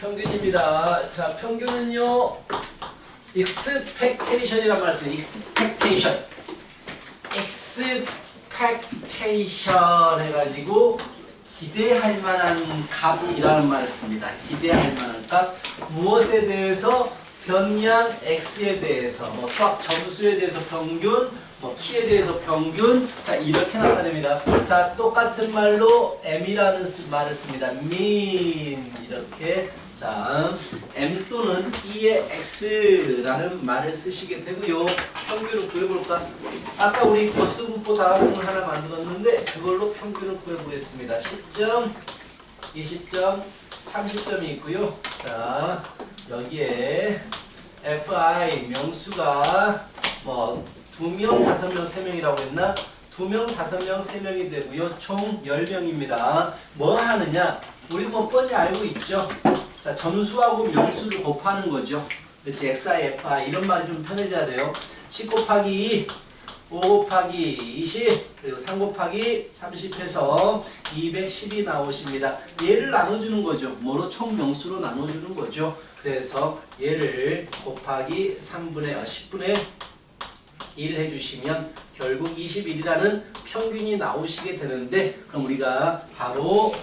평균입니다. 자, 평균은요, expectation이란 말을 씁니다. expectation 해가지고 기대할 만한 값이라는 말을 씁니다. 기대할 만한 값. 무엇에 대해서? 변량 x에 대해서, 뭐 수학 점수에 대해서 평균, 뭐 키에 대해서 평균. 자, 이렇게 나타냅니다. 자, 똑같은 말로 m이라는 말을 씁니다. mean. 이렇게. 자, m 또는 e의 x라는 말을 쓰시게 되고요. 평균을 구해볼까? 아까 우리 거수분포 다음을 하나 만들었는데 그걸로 평균을 구해보겠습니다. 10점, 20점, 30점이 있고요. 자, 여기에 fi 명수가 뭐 2명, 5명, 3명이라고 했나? 2명, 5명, 3명이 되고요. 총 10명입니다. 뭐 하느냐? 우리 뭐 뻔히 알고 있죠? 자, 점수하고 명수를 곱하는 거죠. 그렇지? xi, fi 이런 말이 좀 편해져야 돼요. 10 곱하기 2, 5 곱하기 20, 그리고 3 곱하기 30 해서 210이 나오십니다. 얘를 나눠주는 거죠. 뭐로? 총 명수로 나눠주는 거죠. 그래서 얘를 곱하기 10분의 1 해주시면 결국 21이라는 평균이 나오시게 되는데, 그럼 우리가 바로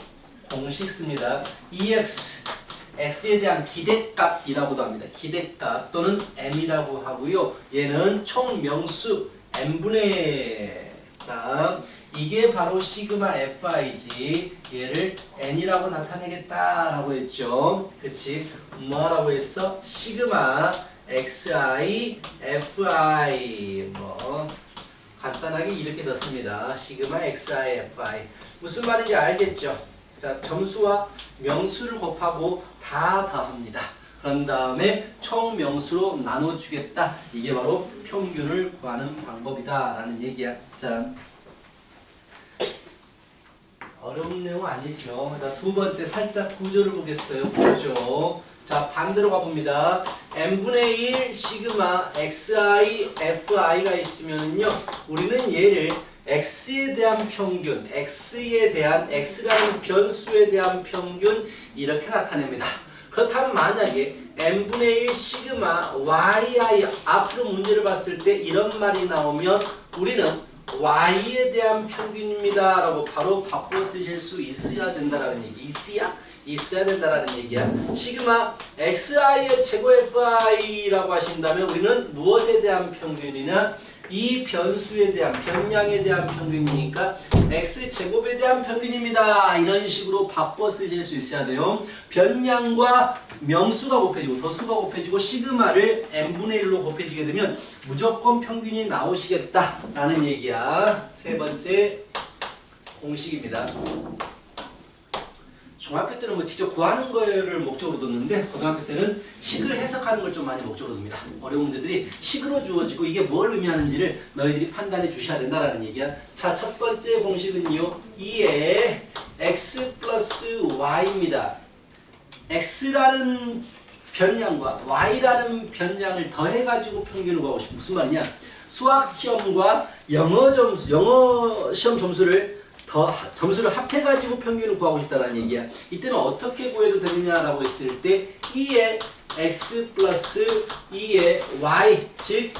공식 씁니다. EX x에 대한 기대값이라고도 합니다. 기대값 또는 m이라고 하고요. 얘는 총 명수 n분의, 자, 이게 바로 시그마 fi지. 얘를 n이라고 나타내겠다라고 했죠. 그치? 뭐라고 했어? 시그마 xi fi. 뭐 간단하게 이렇게 넣습니다. 시그마 xi fi. 무슨 말인지 알겠죠? 자, 점수와 명수를 곱하고 다 더합니다. 그런 다음에 총 명수로 나눠주겠다. 이게 바로 평균을 구하는 방법이다 라는 얘기야. 자, 어려운 내용 아니죠. 자, 두 번째 살짝 구조를 보겠어요. 구조. 자, 반대로 가봅니다. n분의 1 시그마 xi fi가 있으면요, 우리는 얘를 x에 대한 평균, x에 대한 x라는 변수에 대한 평균 이렇게 나타냅니다. 그렇다면 만약에 n분의 1 시그마 yi 앞으로 문제를 봤을 때 이런 말이 나오면 우리는 y에 대한 평균입니다 라고 바로 바꿔 쓰실 수 있어야 된다라는 얘기. 있어야 된다라는 얘기야. 시그마 xi의 제곱 fi라고 하신다면 우리는 무엇에 대한 평균이냐? 이 변수에 대한, 변량에 대한 평균이니까 x제곱에 대한 평균입니다. 이런 식으로 바꿔 쓰실 수 있어야 돼요. 변량과 명수가 곱해지고 도수가 곱해지고 시그마를 n분의 1로 곱해지게 되면 무조건 평균이 나오시겠다라는 얘기야. 세 번째 공식입니다. 중학교 때는 뭐 직접 구하는 거를 목적으로 뒀는데 고등학교 때는 식을 해석하는 걸 좀 많이 목적으로 둡니다. 어려운 문제들이 식으로 주어지고 이게 뭘 의미하는지를 너희들이 판단해 주셔야 된다라는 얘기야. 자, 첫 번째 공식은요, 2의 x 플러스 y입니다. x라는 변량과 y라는 변량을 더해가지고 평균을 구하고 싶어. 무슨 말이냐? 수학 시험과 영어 시험 점수를 합해가지고 평균을 구하고 싶다는 얘기야. 이때는 어떻게 구해도 되느냐라고 했을 때 2의 x 플러스 2의 y, 즉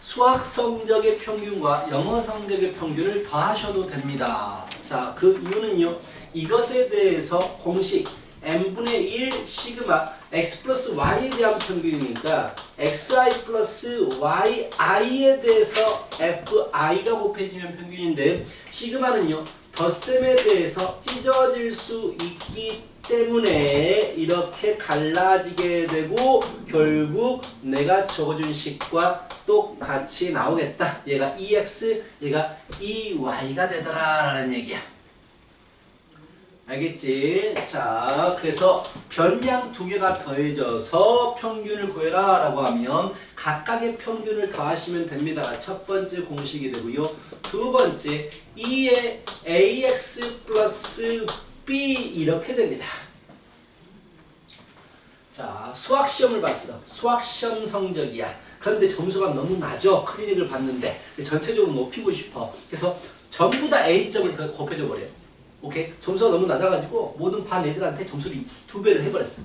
수학 성적의 평균과 영어 성적의 평균을 더하셔도 됩니다. 자, 그 이유는요, 이것에 대해서 공식 n분의 1 시그마 x 플러스 y에 대한 평균이니까 xi 플러스 yi에 대해서 fi가 곱해지면 평균인데, 시그마는요 덧셈에 대해서 찢어질 수 있기 때문에 이렇게 갈라지게 되고 결국 내가 적어준 식과 똑같이 나오겠다. 얘가 EX, 얘가 EY가 되더라 라는 얘기야. 알겠지? 자, 그래서 변량 두 개가 더해져서 평균을 구해라 라고 하면 각각의 평균을 더하시면 됩니다. 첫 번째 공식이 되고요. 두 번째 2의 ax 플러스 b 이렇게 됩니다. 자, 수학시험을 봤어. 수학시험 성적이야. 그런데 점수가 너무 낮아. 클리닉을 봤는데 전체적으로 높이고 싶어. 그래서 전부 다 A점을 더 곱해줘 버려. 오케이? 점수가 너무 낮아가지고 모든 반 애들한테 점수를 2배를 해버렸어.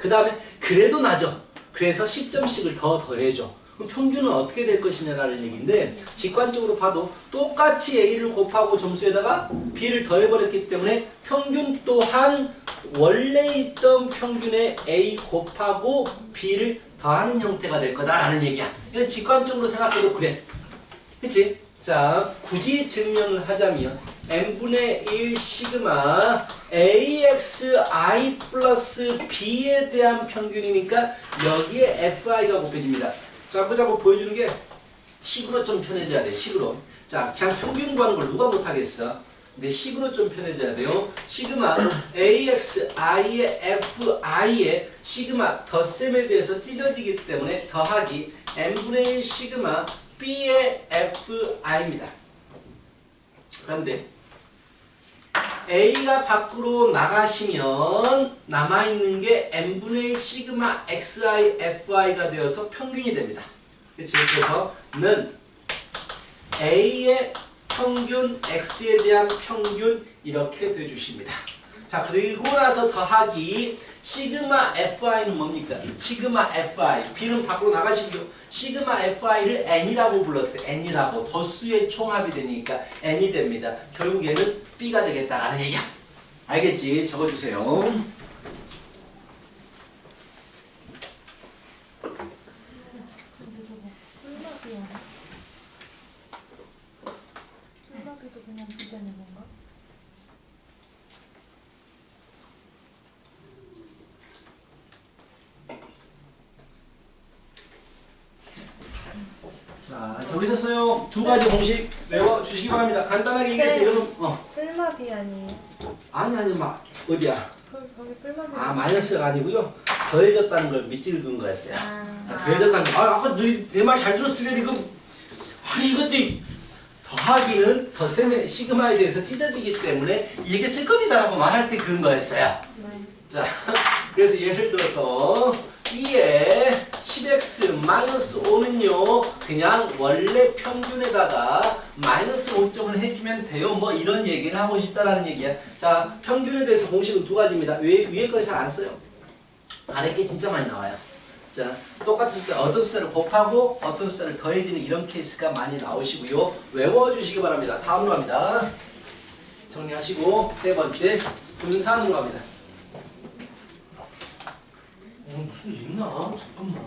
그 다음에 그래도 나죠. 그래서 10점씩을 더 더해줘. 그럼 평균은 어떻게 될 것이냐라는 얘기인데 직관적으로 봐도 똑같이 A를 곱하고 점수에다가 B를 더해버렸기 때문에 평균 또한 원래 있던 평균에 A 곱하고 B를 더하는 형태가 될 거다라는 얘기야. 이건 직관적으로 생각해도 그래. 그치? 자, 굳이 증명을 하자면 n분의 1 시그마 AXI 플러스 B에 대한 평균이니까 여기에 FI가 곱해집니다. 자꾸 보여주는 게 식으로 좀 편해져야 돼. 식으로. 자, 그냥 평균 구하는 걸 누가 못하겠어? 근데 식으로 좀 편해져야 돼요. 시그마 AXI의 FI의 시그마 덧셈에 대해서 찢어지기 때문에 더하기 n분의 1 시그마 B의 FI입니다. 그런데 A가 밖으로 나가시면 남아있는 게 n분의 1 시그마 XI FI가 되어서 평균이 됩니다. 그치? 그래서 는 A의 평균, X에 대한 평균 이렇게 돼주십니다. 자, 그리고 나서 더하기 시그마 FI는 뭡니까? 시그마 FI, B는 밖으로 나가시고요. 시그마 FI를 N이라고 불렀어요. N이라고. 덧수의 총합이 되니까 N이 됩니다. 결국에는 B가 되겠다라는 얘기야. 알겠지? 적어주세요. 자, 적으셨어요? 두 가지 공식 외워주시기 바랍니다. 간단하게 얘기했어요. 여러분, 뿔마비 아니에요? 아니, 어디야? 거기 뿔마비. 아, 마이너스가 아니고요. 더해졌다는 걸 밑줄 그은 거였어요. 더해졌다는 거. 아까 내 말 잘 들었으면 이것들이 더하기는 덧셈의 시그마에 대해서 찢어지기 때문에 이렇게 쓸 겁니다라고 말할 때 그은 거였어요. 네. 자, 그래서 예를 들어서 2에 10x-5는요 그냥 원래 평균에다가 마이너스 5점을 해주면 돼요. 뭐 이런 얘기를 하고 싶다라는 얘기야. 자, 평균에 대해서 공식은 두 가지입니다. 위에 거 잘 안 써요. 아래 게 진짜 많이 나와요. 자, 똑같은 숫자, 어떤 숫자를 곱하고 어떤 숫자를 더해지는 이런 케이스가 많이 나오시고요. 외워주시기 바랍니다. 다음으로 갑니다. 정리하시고 세 번째 분산으로 갑니다. 무슨 일 있나? 잠깐만.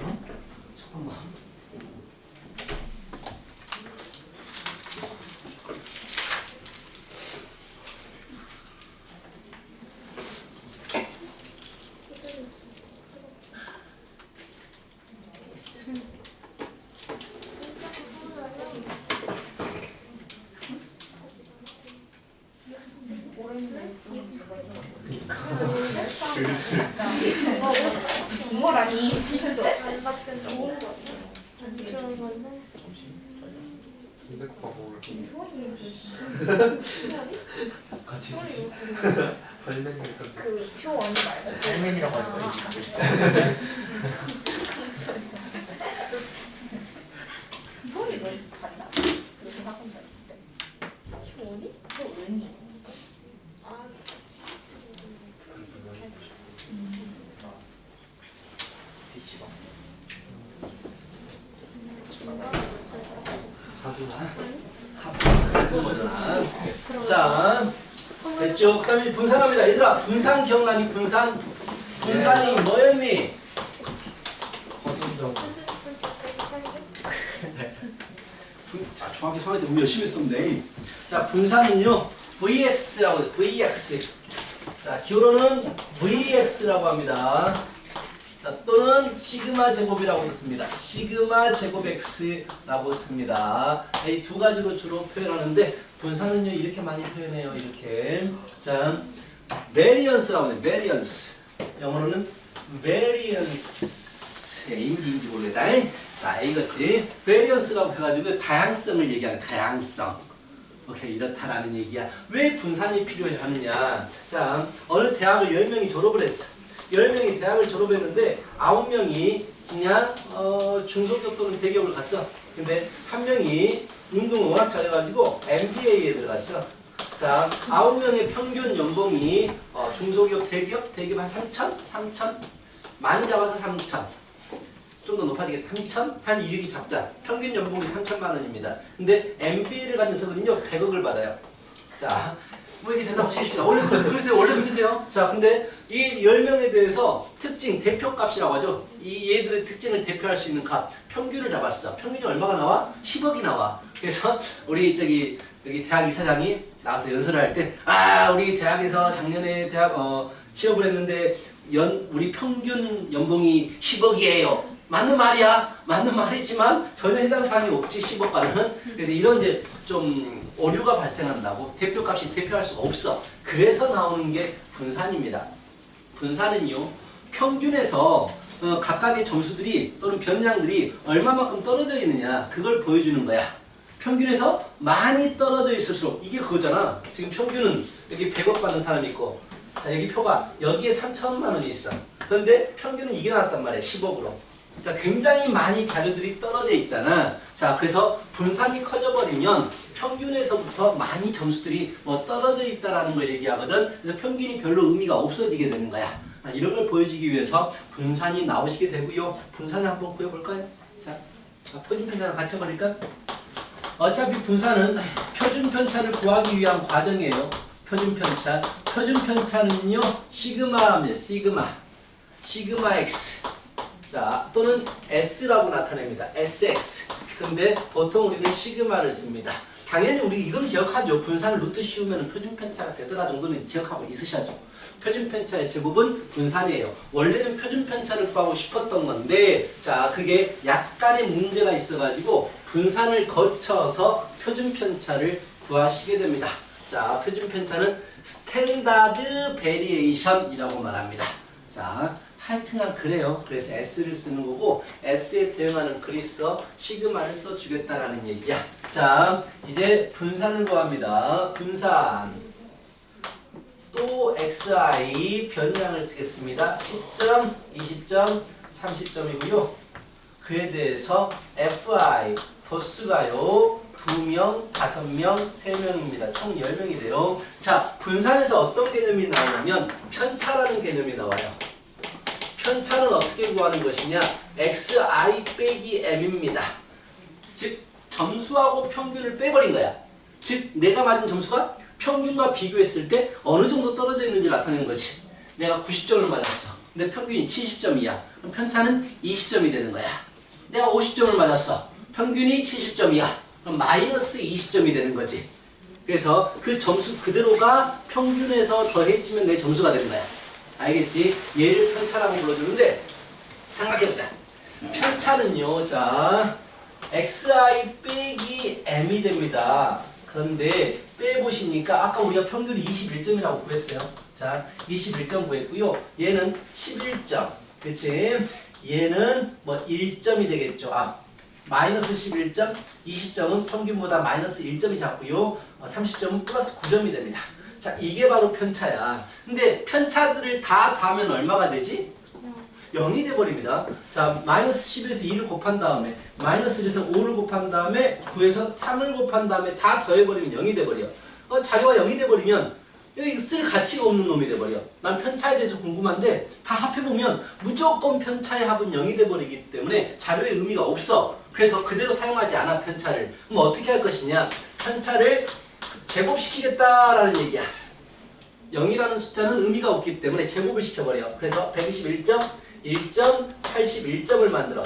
이거라니. 같이 그표 언니 말고 할맨이라고 하는 거지. 이거를 왜 간다? 그래서 학원 다닐 때. 표 언니? 표 은이. 자, 됐죠? 그 다음에 분산합니다. 얘들아, 분산 기억나니? 분산이 뭐였니? 자, 중학교 3학년 때 우리 열심히 했었는데. 자, 분산은요, VS라고 해요. VX. 자, 기울어는 VX라고 합니다. 자, 또는 시그마 제곱이라고 씁니다. 시그마 제곱 X라고 씁니다. 이 두 가지로 주로 표현하는데 분산은요 이렇게 많이 표현해요. 이렇게. 자, variance라고 해요. variance. 영어로는 variance. A인지 모르겠다. 자, 이거지. variance라고 해가지고 다양성을 얘기하는 다양성. 오케이, 이렇다라는 얘기야. 왜 분산이 필요하느냐? 자, 어느 대학을 10명이 졸업을 했어. 10명이 대학을 졸업했는데 9명이 그냥 중소기업 또는 대기업을 갔어. 근데 한 명이 운동음악 잘해가지고 MBA에 들어갔어. 자, 9명의 평균 연봉이 중소기업, 대기업 한 3천? 많이 잡아서 3천. 좀 더 높아지겠다. 3천? 한 2억이 잡자. 평균 연봉이 3천만 원입니다. 근데 MBA를 가진 녀석은요 100억을 받아요. 자, 뭐 이게 된다고 치십시다. 원래 그렇게 돼요. 자, 근데 이 10명에 대해서 특징, 대표값이라고 하죠. 이 얘들의 특징을 대표할 수 있는 값, 평균을 잡았어. 평균이 얼마가 나와? 10억이 나와. 그래서 우리 여기 대학 이사장이 나와서 연설을 할 때, 우리 대학에서 작년에 취업을 했는데 우리 평균 연봉이 10억이에요. 맞는 말이야. 맞는 말이지만 전혀 해당 사항이 없지 10억과는. 그래서 이런 이제 좀 오류가 발생한다고. 대표값이 대표할 수가 없어. 그래서 나오는 게 분산입니다. 분산은요 평균에서 각각의 점수들이 또는 변량들이 얼마만큼 떨어져 있느냐 그걸 보여주는 거야. 평균에서 많이 떨어져 있을수록 이게 그거잖아. 지금 평균은 여기 100억 받는 사람이 있고, 자 여기 표가 여기에 3천만 원이 있어. 그런데 평균은 이게 나왔단 말이야. 10억으로. 자, 굉장히 많이 자료들이 떨어져 있잖아. 자, 그래서 분산이 커져버리면 평균에서부터 많이 점수들이 떨어져 있다라는 걸 얘기하거든. 그래서 평균이 별로 의미가 없어지게 되는 거야. 이런 걸 보여주기 위해서 분산이 나오시게 되고요. 분산을 한번 구해볼까요? 자, 표준 편차랑 같이 해버릴까? 어차피 분산은 표준 편차를 구하기 위한 과정이에요. 표준 편차. 표준 편차는요, 시그마 x. 자, 또는 S라고 나타냅니다. SX. 근데 보통 우리는 시그마를 씁니다. 당연히 우리 이건 기억하죠. 분산을 루트 씌우면 표준 편차가 되더라 정도는 기억하고 있으셔야죠. 표준 편차의 제곱은 분산이에요. 원래는 표준 편차를 구하고 싶었던 건데, 자, 그게 약간의 문제가 있어가지고 분산을 거쳐서 표준 편차를 구하시게 됩니다. 자, 표준 편차는 스탠다드 베리에이션이라고 말합니다. 자, 하여튼간 그래요. 그래서 S를 쓰는 거고, S에 대응하는 글이 써 시그마를 써주겠다라는 얘기야. 자, 이제 분산을 구합니다. 분산. 또 XI 변량을 쓰겠습니다. 10점, 20점, 30점이고요. 그에 대해서 FI 도수가요. 2명, 5명, 3명입니다. 총 10명이 돼요. 자, 분산에서 어떤 개념이 나오냐면 편차라는 개념이 나와요. 편차는 어떻게 구하는 것이냐? xi 빼기 m입니다. 즉 점수하고 평균을 빼버린 거야. 즉 내가 맞은 점수가 평균과 비교했을 때 어느 정도 떨어져 있는지 나타내는 거지. 내가 90점을 맞았어. 근데 평균이 70점이야. 그럼 편차는 20점이 되는 거야. 내가 50점을 맞았어. 평균이 70점이야. 그럼 마이너스 20점이 되는 거지. 그래서 그 점수 그대로가 평균에서 더해지면 내 점수가 되는 거야. 알겠지? 얘를 편차라고 불러주는데 생각해보자. 편차는요, 자, xi 빼기 m이 됩니다. 그런데 빼보시니까 아까 우리가 평균 21점이라고 구했어요. 자, 21점 구했고요. 얘는 11점. 그치? 얘는 뭐 1점이 되겠죠. 마이너스 11점, 20점은 평균보다 마이너스 1점이 작고요. 30점은 플러스 9점이 됩니다. 자, 이게 바로 편차야. 근데 편차들을 다 더하면 얼마가 되지? 0이 돼버립니다. 자, 마이너스 10에서 2를 곱한 다음에, 마이너스 1에서 5를 곱한 다음에, 9에서 3을 곱한 다음에 다 더해버리면 0이 돼버려. 자료가 0이 돼버리면 여기 쓸 가치가 없는 놈이 돼버려. 난 편차에 대해서 궁금한데 다 합해보면 무조건 편차의 합은 0이 돼버리기 때문에 자료에 의미가 없어. 그래서 그대로 사용하지 않아, 편차를. 그럼 어떻게 할 것이냐? 편차를 제곱시키겠다라는 얘기야. 0이라는 숫자는 의미가 없기 때문에 제곱을 시켜버려. 그래서 121점, 1점, 81점을 만들어.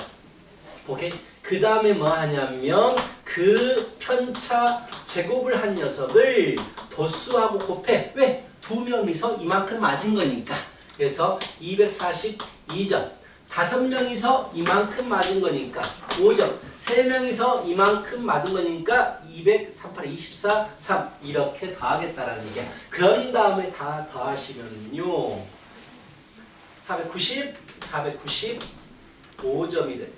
오케이? 그 다음에 뭐 하냐면 그 편차 제곱을 한 녀석을 도수하고 곱해. 왜? 2명이서 이만큼 맞은 거니까. 그래서 242점. 5명이서 이만큼 맞은 거니까 5점. 3명이서 이만큼 맞은 거니까 238에 24, 3 이렇게 더하겠다라는 얘기야. 그런 다음에 다 더하시면요 490, 495점이 돼.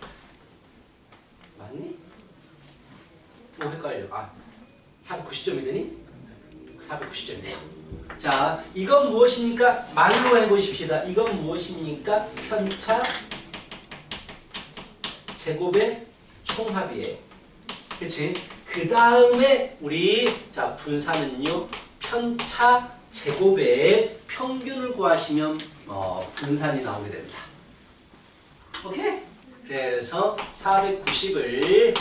맞니? 헷갈려. 490점이 되니? 490점이 돼요. 자, 이건 무엇입니까? 말로 해보십시다. 이건 무엇입니까? 편차 제곱의 총합이에요. 그치? 그 다음에 우리 자 분산은요 편차 제곱의 평균을 구하시면 분산이 나오게 됩니다. 오케이? 그래서 490을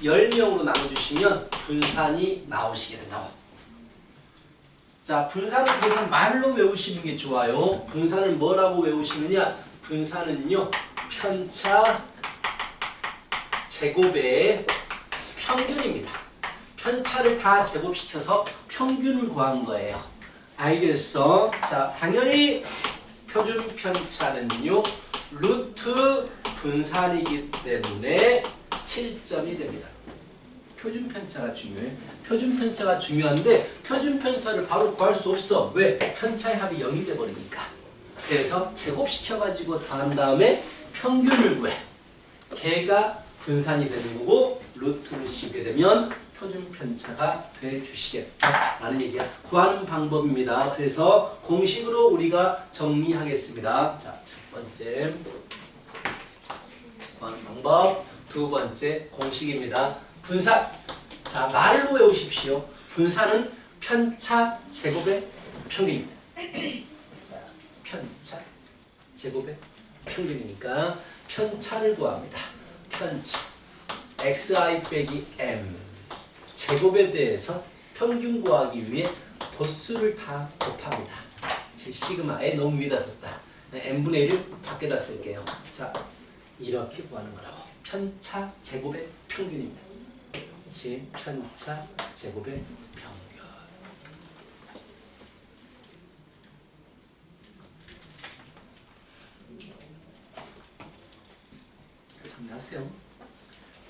10명으로 나눠주시면 분산이 나오시게 된다고. 자, 분산은 계산 말로 외우시는 게 좋아요. 분산을 뭐라고 외우시느냐? 분산은요, 편차 제곱의 평균입니다. 편차를 다 제곱시켜서 평균을 구한 거예요. 알겠어? 자, 당연히 표준 편차는요, 루트 분산이기 때문에 7점이 됩니다. 표준 편차가 중요해. 표준 편차가 중요한데 표준 편차를 바로 구할 수 없어. 왜? 편차의 합이 0이 돼버리니까. 그래서 제곱시켜가지고 더한 다음에 평균을 구해. 걔가 분산이 되는 거고 루트를 씌우게 되면 표준 편차가 돼 주시겠다라는 얘기야. 구하는 방법입니다. 그래서 공식으로 우리가 정리하겠습니다. 자, 첫 번째 구하는 방법, 두 번째 공식입니다. 분산. 자, 말로 외우십시오. 분산은 편차 제곱의 평균입니다. 자, 편차 제곱의 평균이니까 편차를 구합니다. 편차 xi 빼기 m 제곱에 대해서 평균 구하기 위해 도수를 다 곱합니다. 즉 시그마에 너무 위에다 썼다. n분의 1을 밖에다 쓸게요. 자, 이렇게 구하는 거라고. 편차 제곱의 평균입니다. 그렇지? 편차 제곱의 평균. 정리하세요.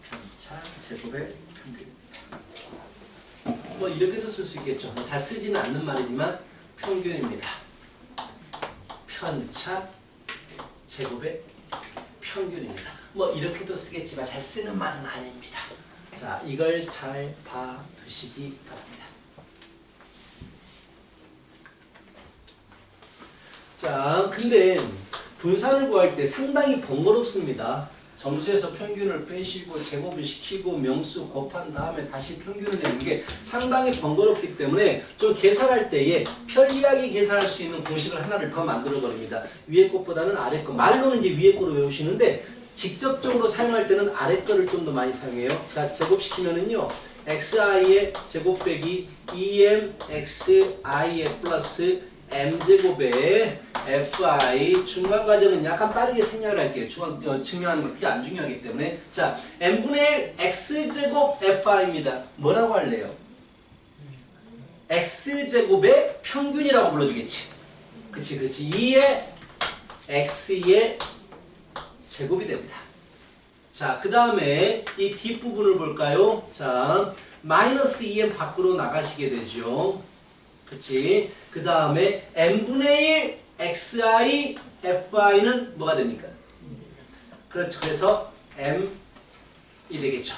편차 제곱의 평균. 뭐 이렇게도 쓸 수 있겠죠. 잘 쓰지는 않는 말이지만 평균입니다. 편차 제곱의 평균입니다. 뭐 이렇게도 쓰겠지만 잘 쓰는 말은 아닙니다. 자, 이걸 잘 봐두시기 바랍니다. 자, 근데 분산을 구할 때 상당히 번거롭습니다. 점수에서 평균을 빼시고 제곱을 시키고 명수 곱한 다음에 다시 평균을 내는 게 상당히 번거롭기 때문에 좀 계산할 때에 편리하게 계산할 수 있는 공식을 하나를 더 만들어 버립니다. 위에 것보다는 아래 것. 말로는 이제 위에 거로 외우시는데 직접적으로 사용할 때는 아래 거를 좀 더 많이 사용해요. 자, 제곱시키면은요, xi의 제곱 빼기 2mxi의 플러스 m제곱에 fi 중간 과정은 약간 빠르게 생략을 할게요. 증명하는 거 그게 안 중요하기 때문에. 자, n분의 1 x제곱 fi입니다. 뭐라고 할래요? x제곱의 평균이라고 불러주겠지. 그치, 그치. 2의 x의 제곱이 됩니다. 자, 그 다음에 이 뒷부분을 볼까요? 자, 마이너스 2m 밖으로 나가시게 되죠. 그치? 그 다음에 n분의 1 xi fi는 뭐가 됩니까? 그렇죠. 그래서 m이 되겠죠.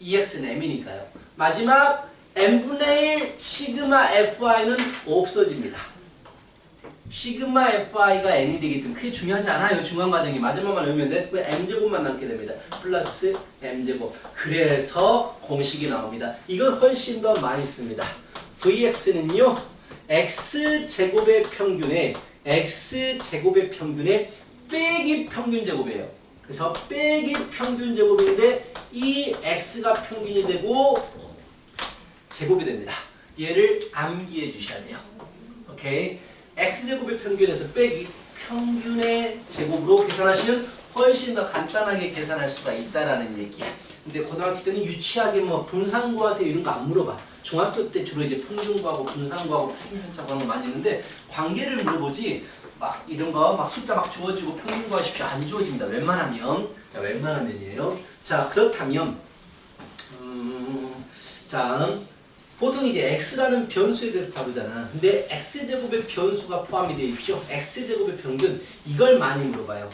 2x는 m이니까요. 마지막 n분의 1 시그마 fi는 없어집니다. 시그마 fi가 n이 되기 때문에 크게 중요하지 않아요. 중간 과정이 마지막만 외우면 돼. 왜 m제곱만 남게 됩니다. 플러스 m제곱. 그래서 공식이 나옵니다. 이걸 훨씬 더 많이 씁니다. vx는요, x제곱의 평균에 빼기 평균 제곱이에요. 그래서 빼기 평균 제곱인데 이 x가 평균이 되고 제곱이 됩니다. 얘를 암기해 주셔야 돼요. 오케이? x제곱의 평균에서 빼기 평균의 제곱으로 계산하시면 훨씬 더 간단하게 계산할 수가 있다라는 얘기야. 근데 고등학교 때는 유치하게 뭐 분산 구하세요 이런 거 안 물어봐. 중학교 때 주로 이제 평균 구하고 분산 구하고 평균 편차 구하는 거 많이 했는데 관계를 물어보지 막 이런 거 막 숫자 막 주어지고 평균 구하십시오 안 주어집니다. 웬만하면. 자, 웬만하면이에요. 자, 그렇다면 자, 보통 이제 x라는 변수에 대해서 다루잖아. 근데 x제곱의 변수가 포함이 되어 있죠. x제곱의 평균, 이걸 많이 물어봐요.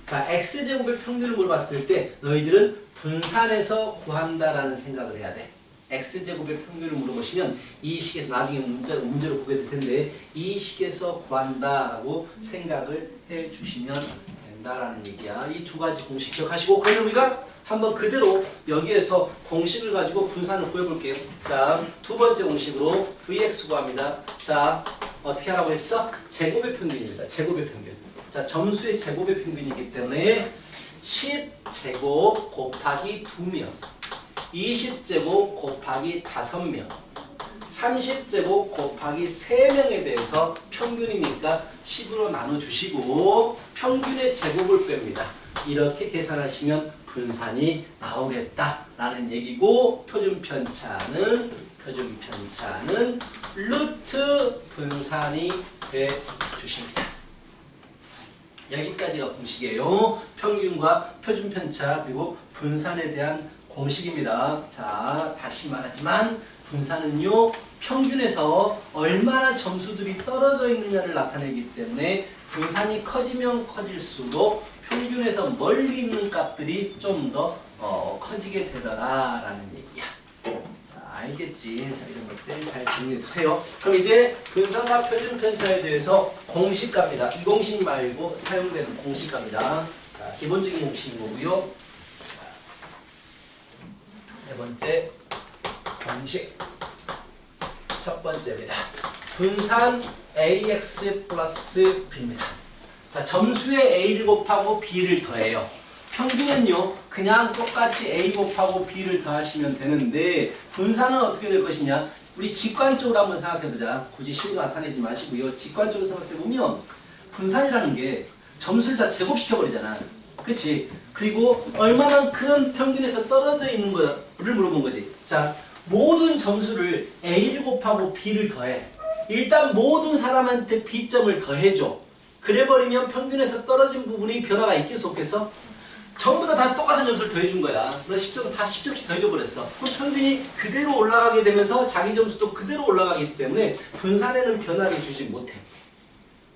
자, x제곱의 평균을 물어봤을 때 너희들은 분산해서 구한다라는 생각을 해야 돼. x제곱의 평균을 물어보시면 이 식에서 나중에 문제로 보게 될 텐데 이 식에서 구한다라고 생각을 해주시면 된다라는 얘기야. 이 두 가지 공식 기억하시고, 그러면 우리가 한번 그대로 여기에서 공식을 가지고 분산을 구해볼게요. 자, 두 번째 공식으로 vx 구합니다. 자, 어떻게 하라고 했어? 제곱의 평균입니다. 제곱의 평균. 자, 점수의 제곱의 평균이기 때문에 10제곱 곱하기 2명, 20제곱 곱하기 5명, 30제곱 곱하기 3명에 대해서 평균이니까 10으로 나눠주시고 평균의 제곱을 뺍니다. 이렇게 계산하시면 분산이 나오겠다라는 얘기고 표준편차는 루트 분산이 돼 주십니다. 여기까지가 공식이에요. 평균과 표준편차 그리고 분산에 대한 공식입니다. 자, 다시 말하지만 분산은요 평균에서 얼마나 점수들이 떨어져 있느냐를 나타내기 때문에 분산이 커지면 커질수록 평균에서 멀리 있는 값들이 좀 더 커지게 되더라라는 얘기야. 자, 알겠지? 자, 이런 것들 잘 정리해 주세요. 그럼 이제 분산과 표준편차에 대해서 공식 갑니다. 이 공식 말고 사용되는 공식 갑니다. 자, 기본적인 공식인 거고요. 자, 세 번째 공식. 첫 번째입니다. 분산 ax 플러스 b입니다. 자, 점수에 a를 곱하고 b를 더해요. 평균은요 그냥 똑같이 a 곱하고 b를 더하시면 되는데 분산은 어떻게 될 것이냐, 우리 직관적으로 한번 생각해보자. 굳이 식으로 나타내지 마시고요. 직관적으로 생각해보면 분산이라는 게 점수를 다 제곱시켜버리잖아. 그치? 그리고 얼마만큼 평균에서 떨어져 있는 거를 물어본 거지. 자, 모든 점수를 a를 곱하고 b를 더해. 일단 모든 사람한테 b점을 더해줘. 그래버리면 평균에서 떨어진 부분이 변화가 있겠어 없겠어? 전부 다 똑같은 점수를 더해준 거야. 너 10점 다 10점씩 더해줘버렸어. 그럼 평균이 그대로 올라가게 되면서 자기 점수도 그대로 올라가기 때문에 분산에는 변화를 주지 못해.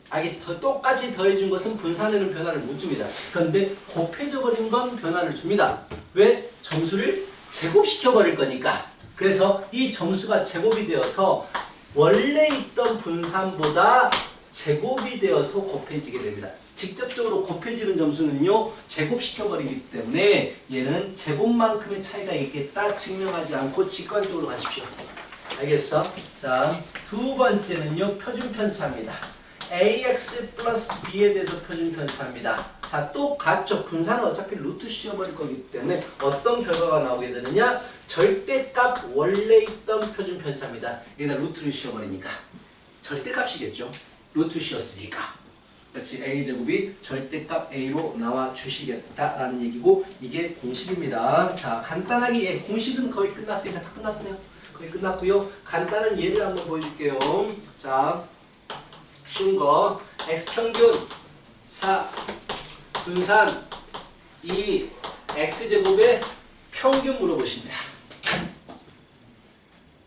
알겠지? 똑같이 더해준 것은 분산에는 변화를 못 줍니다. 그런데 곱해져버린 건 변화를 줍니다. 왜? 점수를 제곱시켜버릴 거니까. 그래서 이 점수가 제곱이 되어서 원래 있던 분산보다 제곱이 되어서 곱해지게 됩니다. 직접적으로 곱해지는 점수는요 제곱시켜버리기 때문에 얘는 제곱만큼의 차이가 있겠다 증명하지 않고 직관적으로 가십시오. 알겠어? 자, 두 번째는요 표준편차입니다. ax 플러스 b에 대해서 표준편차입니다. 자, 똑같죠. 분산은 어차피 루트 씌워버릴 거기 때문에 어떤 결과가 나오게 되느냐, 절대값 원래 있던 표준편차입니다. 여기다 루트를 씌워버리니까 절대값이겠죠. 루트 씌웠으니까. 그렇지. a제곱이 절대값 a로 나와 주시겠다라는 얘기고 이게 공식입니다. 자, 간단하게 공식은 거의 끝났어요. 다 끝났어요. 거의 끝났고요. 간단한 예를 한번 보여줄게요. 자, 쉬운 거 x평균 4 분산 2 x제곱의 평균 물어보십니다.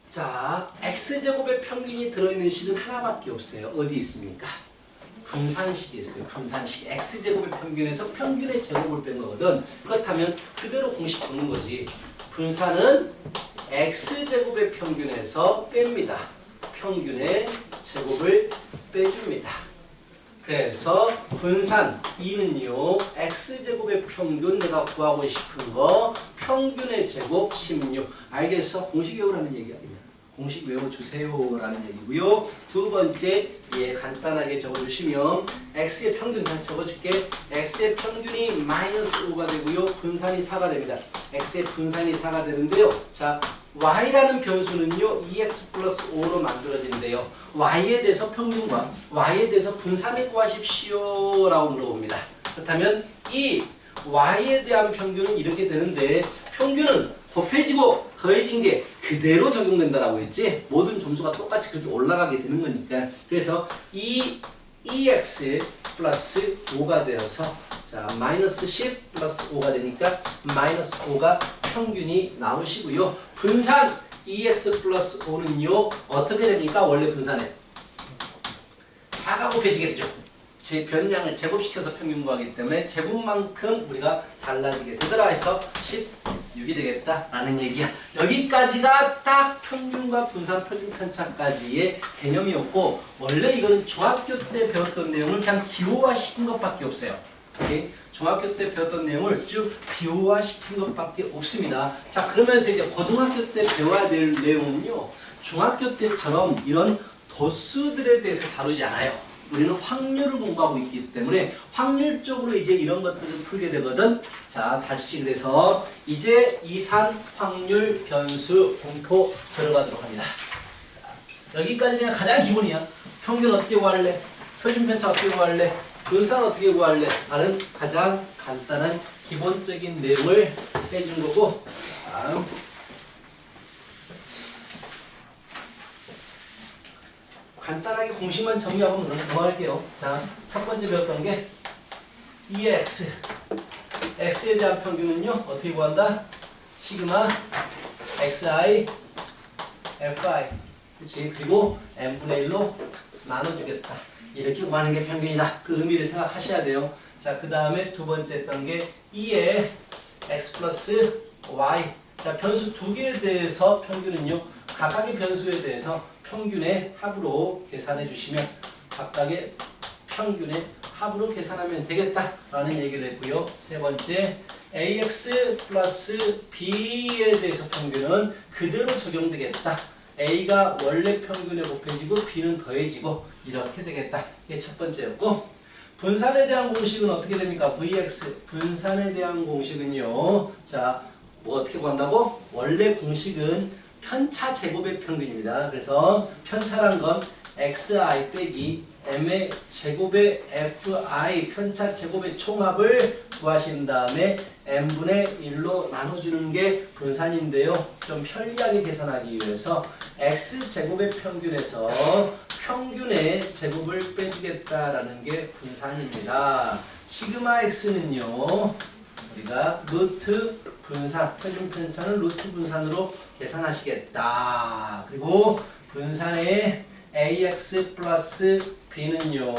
자, x제곱의 평균이 들어있는 식은 하나밖에 없어요. 어디 있습니까? 분산식이 있어요. 분산식. x제곱의 평균에서 평균의 제곱을 뺀 거거든. 그렇다면 그대로 공식 적는 거지. 분산은 x제곱의 평균에서 뺍니다. 평균의 제곱을 빼줍니다. 그래서 분산 2는요 x제곱의 평균 내가 구하고 싶은 거 평균의 제곱 16. 알겠어? 공식 외우라는 얘기야. 그냥 공식 외워주세요 라는 얘기고요. 두 번째 예 간단하게 적어주시면 x의 평균 그냥 적어줄게. x의 평균이 마이너스 5가 되고요 분산이 4가 됩니다. x의 분산이 4가 되는데요. 자, y라는 변수는요 2x 플러스 5로 만들어진대요. y에 대해서 평균과 y에 대해서 분산을 구하십시오 라고 물어봅니다. 그렇다면 이 y에 대한 평균은 이렇게 되는데 평균은 곱해지고 더해진 게 그대로 적용된다라고 했지. 모든 점수가 똑같이 그렇게 올라가게 되는 거니까. 그래서 이 2x 플러스 5가 되어서 자 마이너스 10 플러스 5가 되니까 마이너스 5가 평균이 나오시고요. 분산 2x 플러스 5는요 어떻게 됩니까? 원래 분산에 4가 곱해지게 되죠. 제 변량을 제곱시켜서 평균 구하기 때문에 제곱만큼 우리가 달라지게 되더라 해서 16이 되겠다라는 얘기야. 여기까지가 딱 평균과 분산 표준편차까지의 개념이었고 원래 이거는 중학교 때 배웠던 내용을 그냥 기호화시킨 것밖에 없어요. 오케이? 중학교 때 배웠던 내용을 쭉 기호화시킨 것밖에 없습니다. 자, 그러면서 이제 고등학교 때 배워야 될 내용은요 중학교 때처럼 이런 도수들에 대해서 다루지 않아요. 우리는 확률을 공부하고 있기 때문에 확률적으로 이제 이런 것들을 풀게 되거든. 자, 다시 그래서 이제 이산 확률 변수 분포 들어가도록 합니다. 여기까지는 그냥 가장 기본이야. 평균 어떻게 구할래? 표준 편차 어떻게 구할래? 분산 어떻게 구할래? 하는 가장 간단한 기본적인 내용을 해준 거고. 다음. 간단하게 공식만 정리하고 넘어갈게요. 자, 첫 번째 배웠던 게 EX. X에 대한 평균은요, 어떻게 구한다? 시그마 XI FI. 그치? 그리고 n분의 1로 나눠주겠다. 이렇게 구하는 게 평균이다. 그 의미를 생각하셔야 돼요. 자, 그 다음에 두 번째 했던 게 2의 X 플러스 Y. 자, 변수 두 개에 대해서 평균은요, 각각의 변수에 대해서 평균의 합으로 계산해 주시면 각각의 평균의 합으로 계산하면 되겠다라는 얘기를 했고요. 세 번째 AX 플러스 B에 대해서 평균은 그대로 적용되겠다. A가 원래 평균에 곱해지고 B는 더해지고 이렇게 되겠다. 이게 첫 번째였고, 분산에 대한 공식은 어떻게 됩니까? VX 분산에 대한 공식은요. 자, 뭐 어떻게 구한다고? 원래 공식은 편차 제곱의 평균입니다. 그래서 편차란 건 xi 빼기 m의 제곱의 fi 편차 제곱의 총합을 구하신 다음에 n분의 1로 나눠주는 게 분산인데요. 좀 편리하게 계산하기 위해서 x제곱의 평균에서 평균의 제곱을 빼주겠다라는 게 분산입니다. 시그마 x는요. 우리가 루트 분산, 표준 편차는 루트 분산으로 계산하시겠다. 그리고 분산의 AX 플러스 B는요,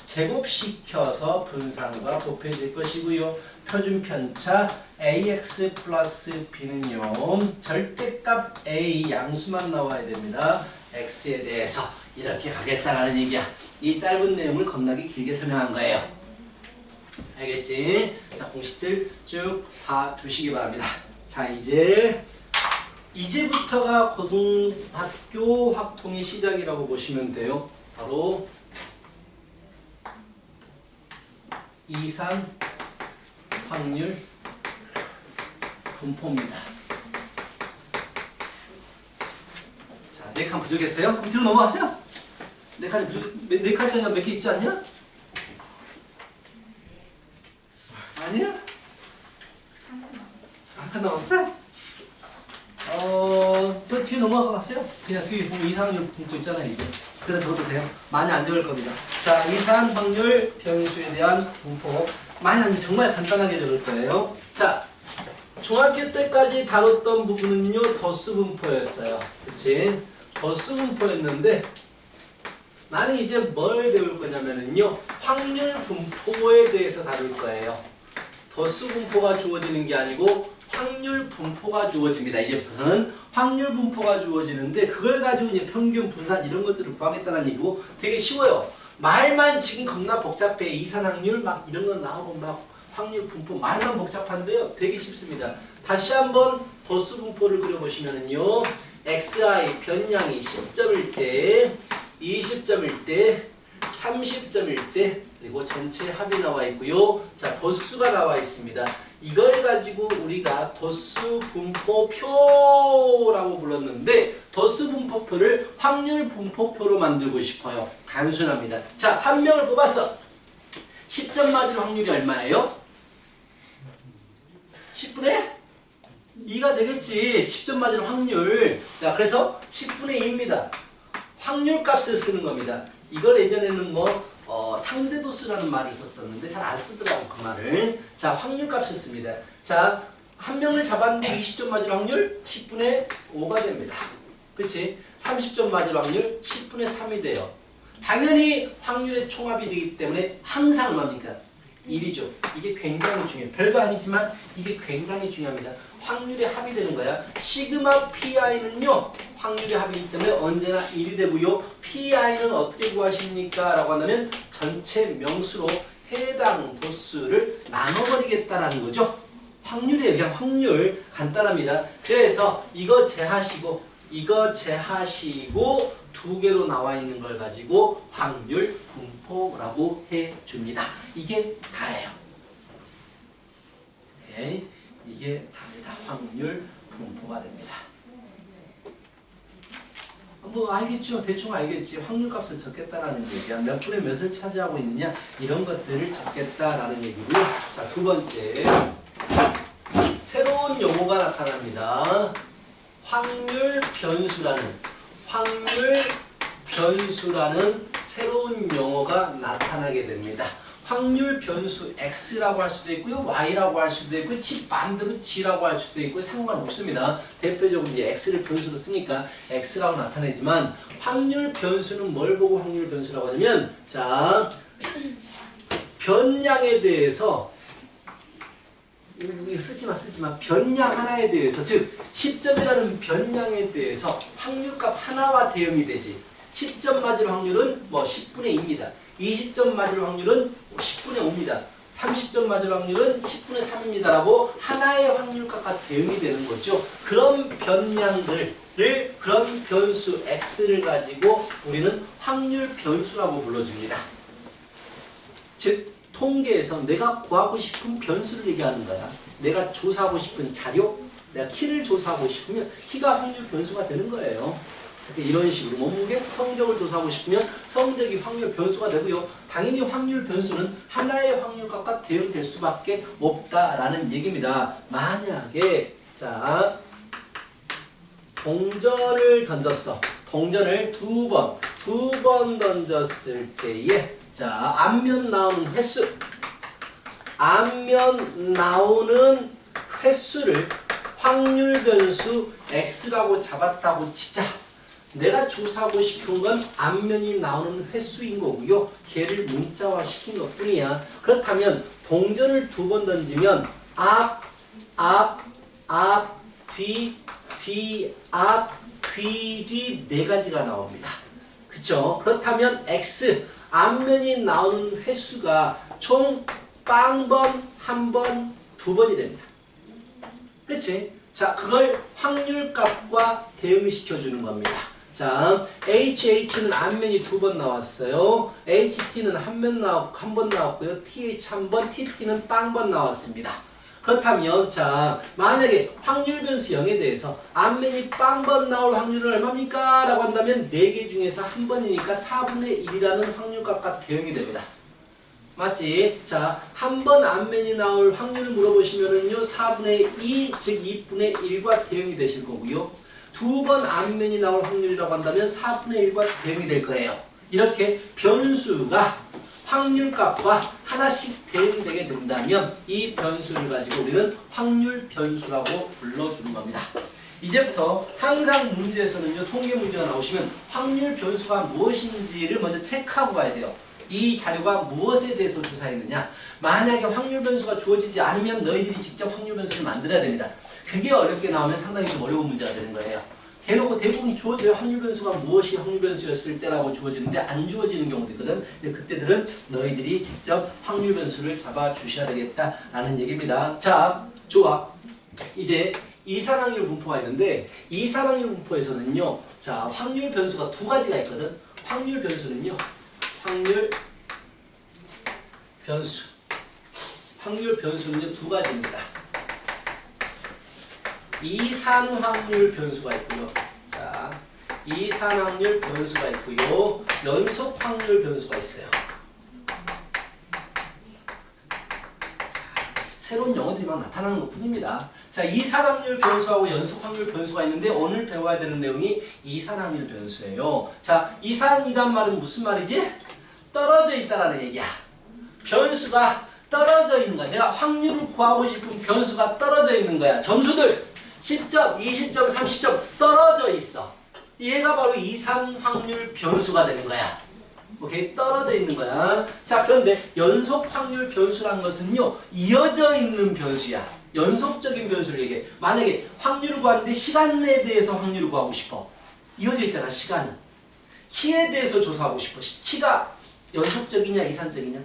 제곱시켜서 분산과 곱해질 것이고요. 표준 편차 AX 플러스 B는요, 절대값 A 양수만 나와야 됩니다. X에 대해서 이렇게 가겠다라는 얘기야. 이 짧은 내용을 겁나게 길게 설명한 거예요. 알겠지? 자, 공식들 쭉 다 두시기 바랍니다. 자, 이제부터가 고등학교 확통의 시작이라고 보시면 돼요. 바로 이산 확률 분포입니다. 자, 4칸 부족했어요? 그럼 뒤로 넘어가세요. 4칸이 네 칸짜리가 몇 개 있지 않냐? 아니야? 한 칸 남았어? 또 뒤에 넘어가세요. 그냥 뒤에 보면 이산확률 분포 있잖아요, 이제. 그래 적어도 돼요. 많이 안 적을 겁니다. 자, 이산확률 변수에 대한 분포. 많이 안, 정말 간단하게 적을 거예요. 자, 중학교 때까지 다뤘던 부분은요, 덧수 분포였어요. 그치? 덧수 분포였는데, 나는 이제 뭘 배울 거냐면요, 확률 분포에 대해서 다룰 거예요. 덧수 분포가 주어지는 게 아니고 확률 분포가 주어집니다. 이제부터서는 확률 분포가 주어지는데 그걸 가지고 이제 평균, 분산 이런 것들을 구하겠다는 얘기고 되게 쉬워요. 말만 지금 겁나 복잡해. 이산확률 막 이런 거 나오고 막 확률 분포 말만 복잡한데요. 되게 쉽습니다. 다시 한번 덧수 분포를 그려보시면은요. xi 변량이 10점일 때, 20점일 때, 30점일 때, 그리고 전체 합이 나와 있고요. 자, 덧수가 나와 있습니다. 이걸 가지고 우리가 덧수 분포표라고 불렀는데 덧수 분포표를 확률 분포표로 만들고 싶어요. 단순합니다. 자, 한 명을 뽑았어. 10점 맞을 확률이 얼마예요? 10분의 2가 되겠지. 10점 맞을 확률. 자, 그래서 10분의 2입니다. 확률 값을 쓰는 겁니다. 이걸 예전에는 상대도수라는 말을 썼었는데 잘 안 쓰더라고, 그 말을. 자, 확률 값을 씁니다. 자, 한 명을 잡았는데 20점 맞을 확률 10분의 5가 됩니다. 그렇지? 30점 맞을 확률 10분의 3이 돼요. 당연히 확률의 총합이 되기 때문에 항상 얼마입니까? 1이죠. 이게 굉장히 중요해요. 별거 아니지만 이게 굉장히 중요합니다. 확률의 합이 되는 거야. 시그마 PI는요. 확률의 합이기 때문에 언제나 1이 되고요. PI는 어떻게 구하십니까? 라고 한다면 전체 명수로 해당 도수를 나눠버리겠다라는 거죠. 확률이에요. 그냥 확률. 간단합니다. 그래서 이거 제하시고 이거 제하시고 두 개로 나와 있는 걸 가지고 확률 분포라고 해줍니다. 이게 다예요. 네, 이게 답니다. 확률 분포가 됩니다. 뭐 알겠죠? 대충 알겠지. 확률값을 적겠다라는 얘기야. 몇 분의 몇을 차지하고 있느냐 이런 것들을 적겠다라는 얘기고요. 자, 두 번째 새로운 용어가 나타납니다. 확률 변수라는 새로운 용어가 나타나게 됩니다. 확률 변수 X라고 할 수도 있고요. Y라고 할 수도 있고 반대로 G라고 할 수도 있고 상관없습니다. 대표적으로 이제 X를 변수로 쓰니까 X라고 나타내지만 확률 변수는 뭘 보고 확률 변수라고 하냐면 자 변량에 대해서 이거 쓰지마 변량 하나에 대해서 즉 10점이라는 변량에 대해서 확률값 하나와 대응이 되지 10점 맞을 확률은 뭐 10분의 2입니다. 20점 맞을 확률은 10분의 5입니다. 30점 맞을 확률은 10분의 3입니다. 라고 하나의 확률값과 대응이 되는 거죠. 그런 변량들을 그런 변수 X를 가지고 우리는 확률 변수라고 불러줍니다. 즉 통계에서 내가 구하고 싶은 변수를 얘기하는 거야. 내가 조사하고 싶은 자료, 내가 키를 조사하고 싶으면 키가 확률 변수가 되는 거예요. 이런 식으로 몸무게, 성적을 조사하고 싶으면 성적이 확률 변수가 되고요. 당연히 확률 변수는 하나의 확률값과 대응될 수밖에 없다라는 얘기입니다. 만약에 자 동전을 던졌어. 동전을 두 번 던졌을 때에 자 앞면 나오는 횟수를 확률 변수 X라고 잡았다고 치자. 내가 조사하고 싶은 건 앞면이 나오는 횟수인 거고요. 걔를 문자화 시킨 것 뿐이야. 그렇다면 동전을 두 번 던지면 뒤, 네 가지가 나옵니다. 그쵸? 그렇다면 X, 앞면이 나오는 횟수가 총 빵번, 한 번, 두 번이 됩니다. 그치? 자, 그걸 확률값과 대응시켜주는 겁니다. 자, HH는 앞면이 두 번 나왔어요. HT는 한 번 나왔고요. TH 한 번, TT는 빵번 나왔습니다. 그렇다면 자, 만약에 확률 변수 0에 대해서 앞면이 빵번 나올 확률은 얼마입니까? 라고 한다면 4개 중에서 한 번이니까 4분의 1이라는 확률값과 대응이 됩니다. 맞지? 자, 한 번 앞면이 나올 확률을 물어보시면은요, 4분의 2, 즉 2분의 1과 대응이 되실 거고요. 두 번 앞면이 나올 확률이라고 한다면 4분의 1과 대응이 될 거예요. 이렇게 변수가 확률값과 하나씩 대응되게 된다면 이 변수를 가지고 우리는 확률 변수라고 불러주는 겁니다. 이제부터 항상 문제에서는요, 통계 문제가 나오시면 확률 변수가 무엇인지를 먼저 체크하고 가야 돼요. 이 자료가 무엇에 대해서 조사했느냐. 만약에 확률 변수가 주어지지 않으면 너희들이 직접 확률 변수를 만들어야 됩니다. 그게 어렵게 나오면 상당히 좀 어려운 문제가 되는 거예요. 대놓고 대부분 주어져요. 확률 변수가 무엇이 확률 변수였을 때라고 주어지는데 안 주어지는 경우도 있거든. 근데 그때들은 너희들이 직접 확률 변수를 잡아 주셔야 되겠다라는 얘기입니다. 자, 좋아. 이제 이산확률 분포가 있는데 이산확률 분포에서는요. 자, 확률 변수가 두 가지가 있거든. 확률 변수는요. 확률 변수는요, 두 가지입니다. 이산확률 변수가 있고요. 자, 이산확률 변수가 있고요. 연속확률 변수가 있어요. 새로운 영어들이 막 나타나는 것 뿐입니다. 자, 이산확률 변수하고 연속확률 변수가 있는데 오늘 배워야 되는 내용이 이산확률 변수예요. 자, 이산이란 말은 무슨 말이지? 떨어져 있다라는 얘기야. 변수가 떨어져 있는 거야. 내가 확률을 구하고 싶은 변수가 떨어져 있는 거야. 점수들 10점, 20점, 30점 떨어져 있어. 얘가 바로 이산확률 변수가 되는 거야. 오케이? 떨어져 있는 거야. 자, 그런데 연속확률 변수란 것은요, 이어져 있는 변수야. 연속적인 변수를 얘기해. 만약에 확률을 구하는데 시간에 대해서 확률을 구하고 싶어. 이어져 있잖아, 시간은. 키에 대해서 조사하고 싶어. 키가 연속적이냐, 이산적이냐?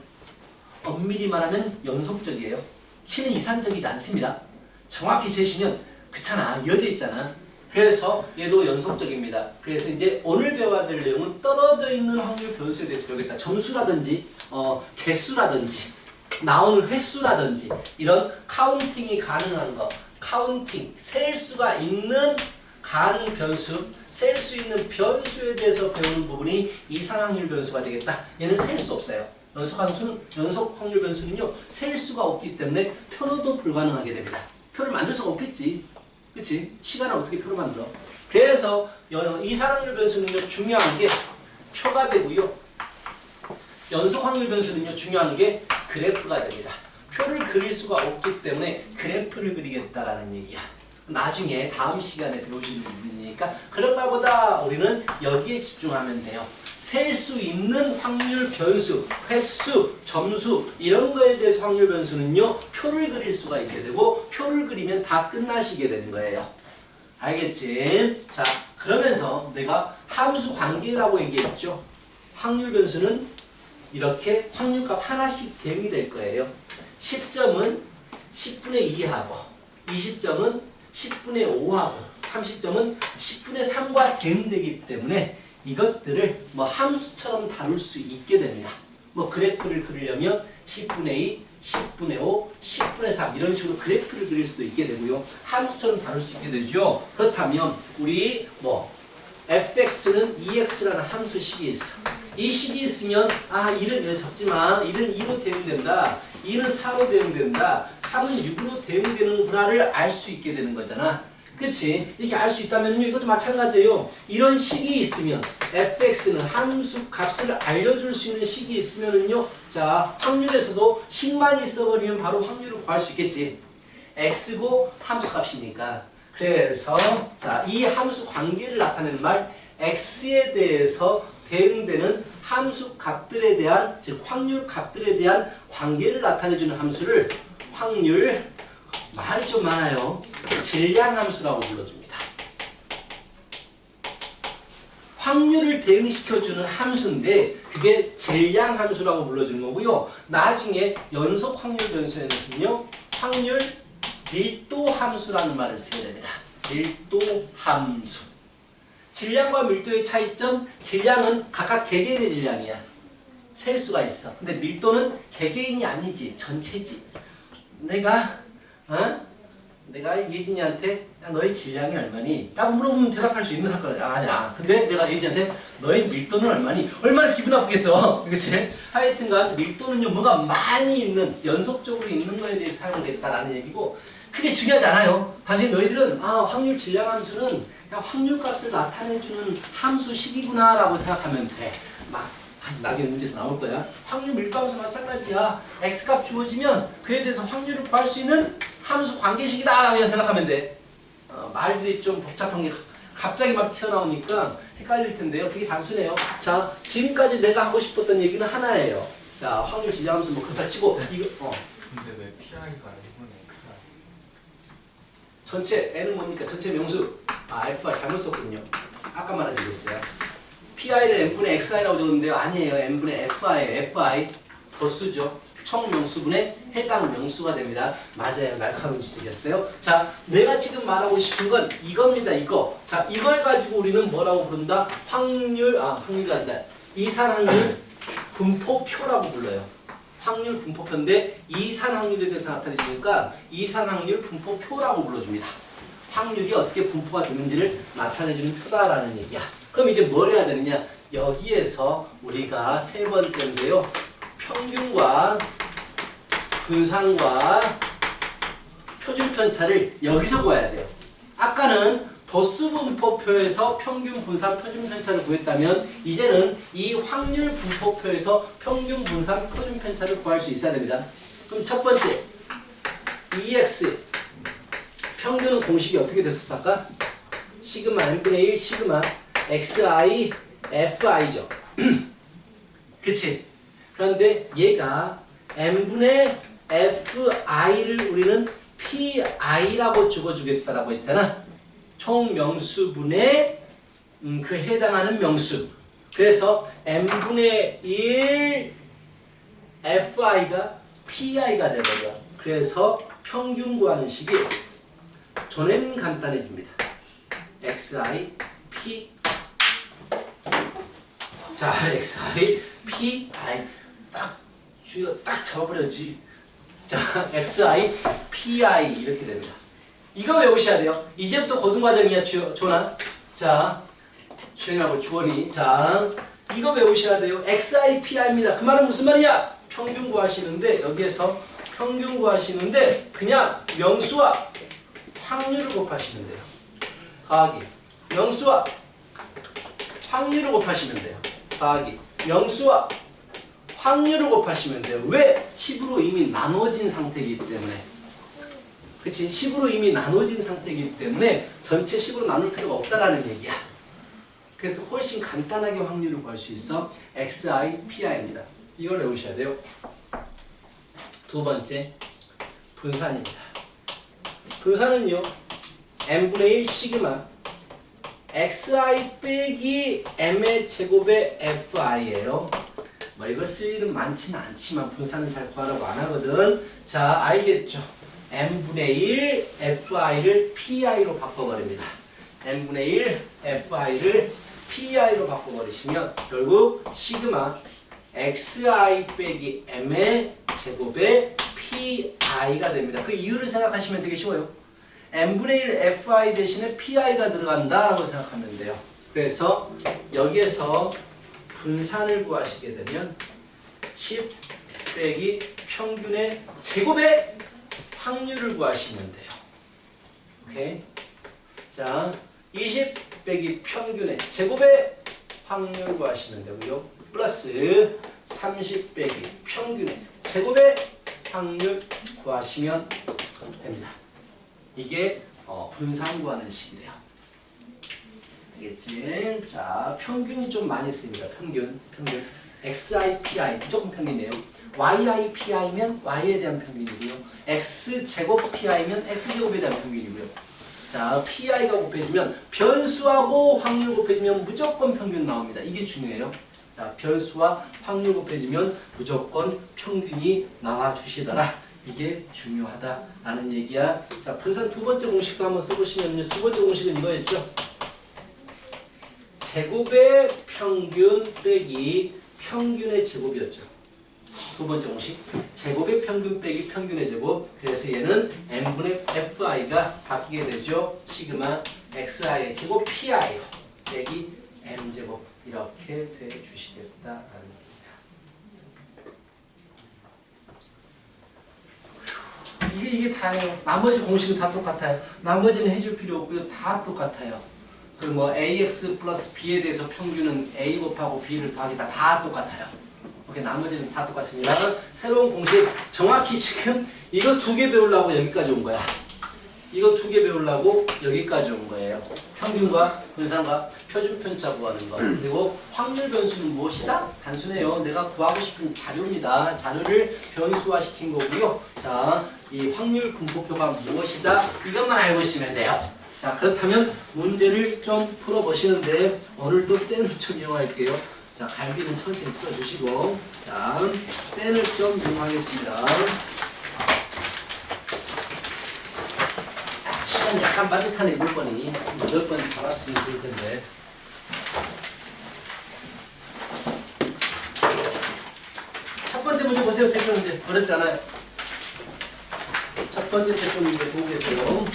엄밀히 말하면 연속적이에요. 키는 이산적이지 않습니다. 정확히 재시면 그렇잖아. 이어져 있잖아. 그래서 얘도 연속적입니다. 그래서 이제 오늘 배워야 될 내용은 떨어져 있는 확률 변수에 대해서 배우겠다. 점수라든지 개수라든지 나오는 횟수라든지 이런 카운팅이 가능한 거, 카운팅, 셀 수가 있는 가능 변수, 셀 수 있는 변수에 대해서 배우는 부분이 이산확률 변수가 되겠다. 얘는 셀 수 없어요. 연속 확률 변수는요, 셀 수가 없기 때문에 표로도 불가능하게 됩니다. 표를 만들 수가 없겠지. 그치? 시간을 어떻게 표로 만들어? 그래서 이산확률 변수는요, 중요한 게 표가 되고요. 연속 확률 변수는요, 중요한 게 그래프가 됩니다. 표를 그릴 수가 없기 때문에 그래프를 그리겠다라는 얘기야. 나중에 다음 시간에 배우시는 부분이니까 그런가 보다 우리는 여기에 집중하면 돼요. 셀 수 있는 확률 변수, 횟수, 점수 이런 거에 대해서 확률 변수는요, 표를 그릴 수가 있게 되고 표를 그리면 다 끝나시게 되는 거예요. 알겠지? 자, 그러면서 내가 함수 관계라고 얘기했죠. 확률 변수는 이렇게 확률값 하나씩 대응이 될 거예요. 10점은 10분의 2하고 20점은 10분의 5하고 30점은 10분의 3과 대응되기 때문에 이것들을 뭐 함수처럼 다룰 수 있게 됩니다. 뭐 그래프를 그리려면 10분의 2, 10분의 5, 10분의 3 이런 식으로 그래프를 그릴 수도 있게 되고요. 함수처럼 다룰 수 있게 되죠. 그렇다면 우리 뭐 fx는 ex라는 함수식이 있어. 이 식이 있으면 1은 여기 적지만 1은 2로 대응된다. 2는 4로 대응된다. 3은 6으로 대응되는구나를 알 수 있게 되는 거잖아. 그치? 이렇게 알 수 있다면 이것도 마찬가지예요. 이런 식이 있으면 fx는 함수 값을 알려줄 수 있는 식이 있으면은요. 자, 확률에서도 식만 있어버리면 바로 확률을 구할 수 있겠지. x고 함수 값이니까. 그래서 자, 이 함수 관계를 나타내는 말 x에 대해서 대응되는 함수 값들에 대한 즉 확률 값들에 대한 관계를 나타내주는 함수를 확률 말이 좀 많아요. 질량 함수라고 불러줍니다. 확률을 대응시켜주는 함수인데 그게 질량 함수라고 불러주는 거고요. 나중에 연속 확률 변수에는요. 확률 밀도 함수라는 말을 쓰게 됩니다. 밀도 함수. 질량과 밀도의 차이점, 질량은 각각 개개인의 질량이야. 셀 수가 있어. 근데 밀도는 개개인이 아니지. 전체지. 내가 예진이한테 야, 너의 질량이 얼마니? 라고 물어보면 대답할 수 있는 사건이야. 아니야. 근데 내가 예진이한테 너의 밀도는 얼마니? 얼마나 기분 나쁘겠어. 그치? 하여튼간 밀도는요, 뭐가 많이 있는, 연속적으로 있는 거에 대해서 사용됐다라는 얘기고, 크게 중요하지 않아요. 다시 너희들은 확률 질량 함수는 그냥 확률 값을 나타내주는 함수식이구나 라고 생각하면 돼. 나중에 문제에서 나올 거야. 확률 밀도 함수 마찬가지야. x값 주어지면 그에 대해서 확률을 구할 수 있는 함수 관계식이다 라고 생각하면 돼. 말들이 좀 복잡한 게 갑자기 막 튀어나오니까 헷갈릴 텐데요. 되게 단순해요. 자, 지금까지 내가 하고 싶었던 얘기는 하나예요. 자, 확률 질량 함수 뭐 그렇다 치고 이거 근데 왜 PI가 1분의 XI? 전체 N은 뭡니까? 전체 명수. F가 잘못 썼군요. 아까 말해드렸어요. PI를 N분의 XI라고 적었는데요. 아니에요. N분의 FI예요. FI 더 쓰죠. 총 명수분의 해당 명수가 됩니다. 맞아요. 날카로운 지적이었어요. 자, 내가 지금 말하고 싶은 건 이겁니다. 이거. 자, 이걸 가지고 우리는 뭐라고 부른다? 확률이 아니라 이산확률 분포표라고 불러요. 확률 분포표인데 이산확률에 대해서 나타내주니까 이산확률 분포표라고 불러줍니다. 확률이 어떻게 분포가 되는지를 나타내주는 표다라는 얘기야. 그럼 이제 뭘 해야 되느냐? 여기에서 우리가 세 번째인데요. 평균과 분산과 표준 편차를 여기서 구해야 돼요. 아까는 도수 분포표에서 평균 분산 표준 편차를 구했다면 이제는 이 확률 분포표에서 평균 분산 표준 편차를 구할 수 있어야 됩니다. 그럼 첫 번째 EX 평균은 공식이 어떻게 됐었을까? 시그마 n분의 1 시그마 xi fi죠. 그치? 그런데 얘가 n분의 fi를 우리는 pi라고 적어주겠다라고 했잖아. 총 명수분의 그 해당하는 명수. 그래서 n분의 1 fi가 pi가 되버려. 그래서 평균 구하는 식이 전에는 간단해집니다. xi p 자 xi pi 딱 주여 딱 잡아버렸지. 자 xi pi 이렇게 됩니다. 이거 외우셔야 돼요. 이제부터 고등과정이야 조난. 자 주연하고 주원이 자 이거 외우셔야 돼요. xi pi입니다. 그 말은 무슨 말이야? 평균 구하시는데 여기에서 평균 구하시는데 그냥 명수와 확률을 곱하시면 돼요. 더하기 명수와 확률을 곱하시면 돼요. 더하기 명수와 확률을 곱하시면 돼요. 왜? 10으로 이미 나눠진 상태이기 때문에. 그치? 10으로 이미 나눠진 상태이기 때문에 전체 10으로 나눌 필요가 없다라는 얘기야. 그래서 훨씬 간단하게 확률을 구할 수 있어. xi, pi입니다. 이걸 외우셔야 돼요. 두 번째, 분산입니다. 분산은요, n분의 1 시그마 xi 빼기 m의 제곱의 fi예요. 뭐 이걸 쓸 일은 많지는 않지만 분산은 잘 구하라고 안 하거든. 자, 알겠죠? n분의 1 fi를 pi로 바꿔버립니다. n분의 1 fi를 pi로 바꿔버리시면 결국 시그마 xi 빼기 m의 제곱의 pi가 됩니다. 그 이유를 생각하시면 되게 쉬워요. n분의 1 fi 대신에 pi가 들어간다라고 생각하면 돼요. 그래서 여기에서 분산을 구하시게 되면 10 빼기 평균의 제곱의 확률을 구하시면 돼요. 오케이? 자, 20 빼기 평균의 제곱의 확률 구하시면 되고요. 플러스 30 빼기 평균의 제곱의 확률 구하시면 됩니다. 이게 분산 구하는 식이래요. 되겠지? 자, 평균이 좀 많이 쓰입니다. 평균. xi, pi 무조건 평균이에요. yi, pi면 y에 대한 평균이고요. x제곱 pi면 x제곱에 대한 평균이고요. 자, pi가 곱해지면 변수하고 확률 곱해지면 무조건 평균 나옵니다. 이게 중요해요. 자, 변수와 확률 곱해지면 무조건 평균이 나와 주시더라. 이게 중요하다라는 얘기야. 자, 분산 두 번째 공식도 한번 써보시면요. 두 번째 공식은 이거였죠. 제곱의 평균 빼기 평균의 제곱이었죠. 두 번째 공식. 제곱의 평균 빼기 평균의 제곱. 그래서 얘는 n분의 fi가 바뀌게 되죠. 시그마 xi의 제곱 pi 빼기 m제곱 이렇게 돼 주시겠다라는 얘기입니다. 이게 다예요. 나머지 공식은 다 똑같아요. 나머지는 해줄 필요 없고요. 다 똑같아요. 그리고 뭐 ax 플러스 b에 대해서 평균은 a 곱하고 b를 더하기다 다 똑같아요. 오케이, 나머지는 다 똑같습니다. 새로운 공식 정확히 지금 이거 두 개 배우려고 여기까지 온 거야. 이거 두 개 배우려고 여기까지 온 거예요. 평균과 분산과 표준편차 구하는 거. 그리고 확률 변수는 무엇이다? 단순해요. 내가 구하고 싶은 자료입니다. 자료를 변수화시킨 거고요. 자, 이 확률 분포표가 무엇이다? 이것만 알고 있으면 돼요. 자, 그렇다면 문제를 좀 풀어보시는데 오늘도 쌤을 좀 이용할게요. 자, 갈비는 천천히 풀어주시고 자, 쌤을 좀 이용하겠습니다. 시간 약간 빠듯하네. 8번이 8번 잡았으면 좋을 텐데. 첫 번째 문제 보세요. 대표 문제 어렵지 않아요. 첫 번째 대표 문제 보고 계세요.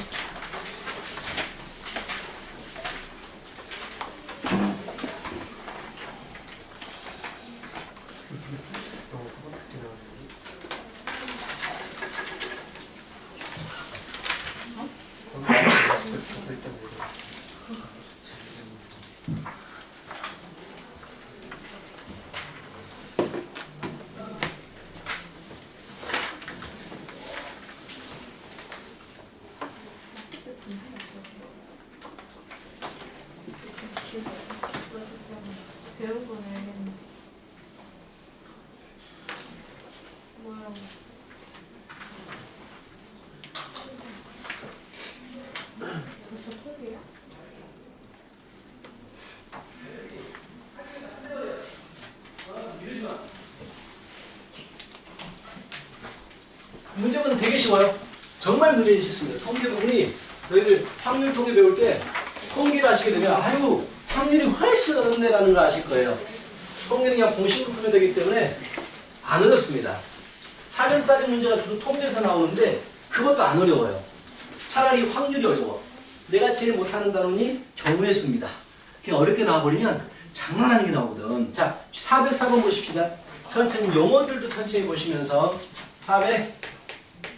배운 거는 뭐라고? 벌써 톨이야? 문제는 되게 쉬워요. 정말 그리기 쉽습니다. 통계 부분이 너희들 확률 통계 배울 때 통계를 하시게 되면 아유 확률이 훨씬 어렵네라는 걸 아실 거예요. 통계는 그냥 공식으로 풀면 되기 때문에 안 어렵습니다. 4점짜리 문제가 주로 통계에서 나오는데 그것도 안 어려워요. 차라리 확률이 어려워. 내가 제일 못하는 단원이 경우의 수입니다. 그냥 어렵게 나와버리면 장난 아니게 나오거든. 자, 404번 보십시다. 천천히 용어들도 천천히 보시면서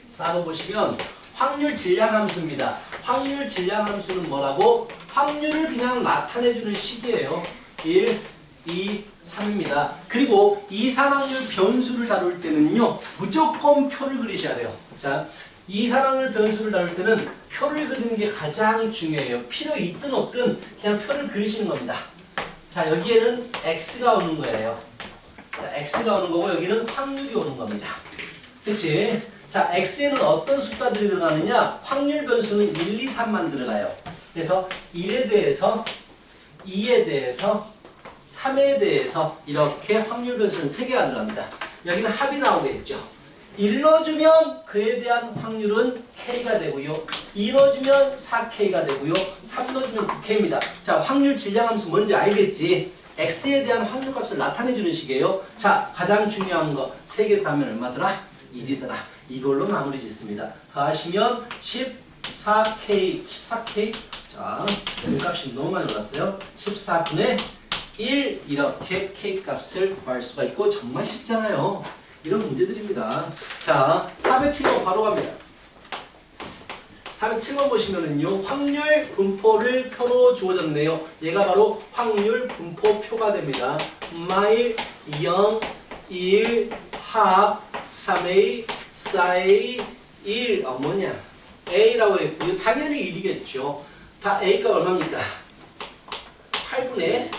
404번 보시면 확률 질량 함수입니다. 확률 질량 함수는 뭐라고? 확률을 그냥 나타내주는 식이에요. 1, 2, 3입니다. 그리고 이산확률 변수를 다룰 때는요. 무조건 표를 그리셔야 돼요. 자, 이산확률 변수를 다룰 때는 표를 그리는 게 가장 중요해요. 필요 있든 없든 그냥 표를 그리시는 겁니다. 자, 여기에는 x가 오는 거예요. 자, x가 오는 거고 여기는 확률이 오는 겁니다. 그치? 자, x에는 어떤 숫자들이 들어가느냐? 확률 변수는 1, 2, 3만 들어가요. 그래서 1에 대해서 2에 대해서 3에 대해서 이렇게 확률 변수는 3개가 들어갑니다. 여기는 합이 나오겠죠. 1 넣어주면 그에 대한 확률은 K가 되고요. 2 넣어주면 4K가 되고요. 3 넣어주면 9K입니다. 자, 확률 질량함수 뭔지 알겠지? X에 대한 확률값을 나타내주는 식이에요. 자, 가장 중요한 거 3개 따면 얼마더라? 1이더라. 이걸로 마무리 짓습니다. 더하시면 14K, 14K. 자, 이 값이 너무 많이 올랐어요. 14분의 1 이렇게 K값을 구할 수가 있고 정말 쉽잖아요. 이런 문제들입니다. 자, 407번 바로 갑니다. 407번 보시면은요, 확률 분포를 표로 주어졌네요. 얘가 바로 확률 분포표가 됩니다. 마일, 0, 1, 합, 3A, 4A, 1, 뭐냐? A라고 했고요. 당연히 1이겠죠. 다 A가 얼마입니까? 8분의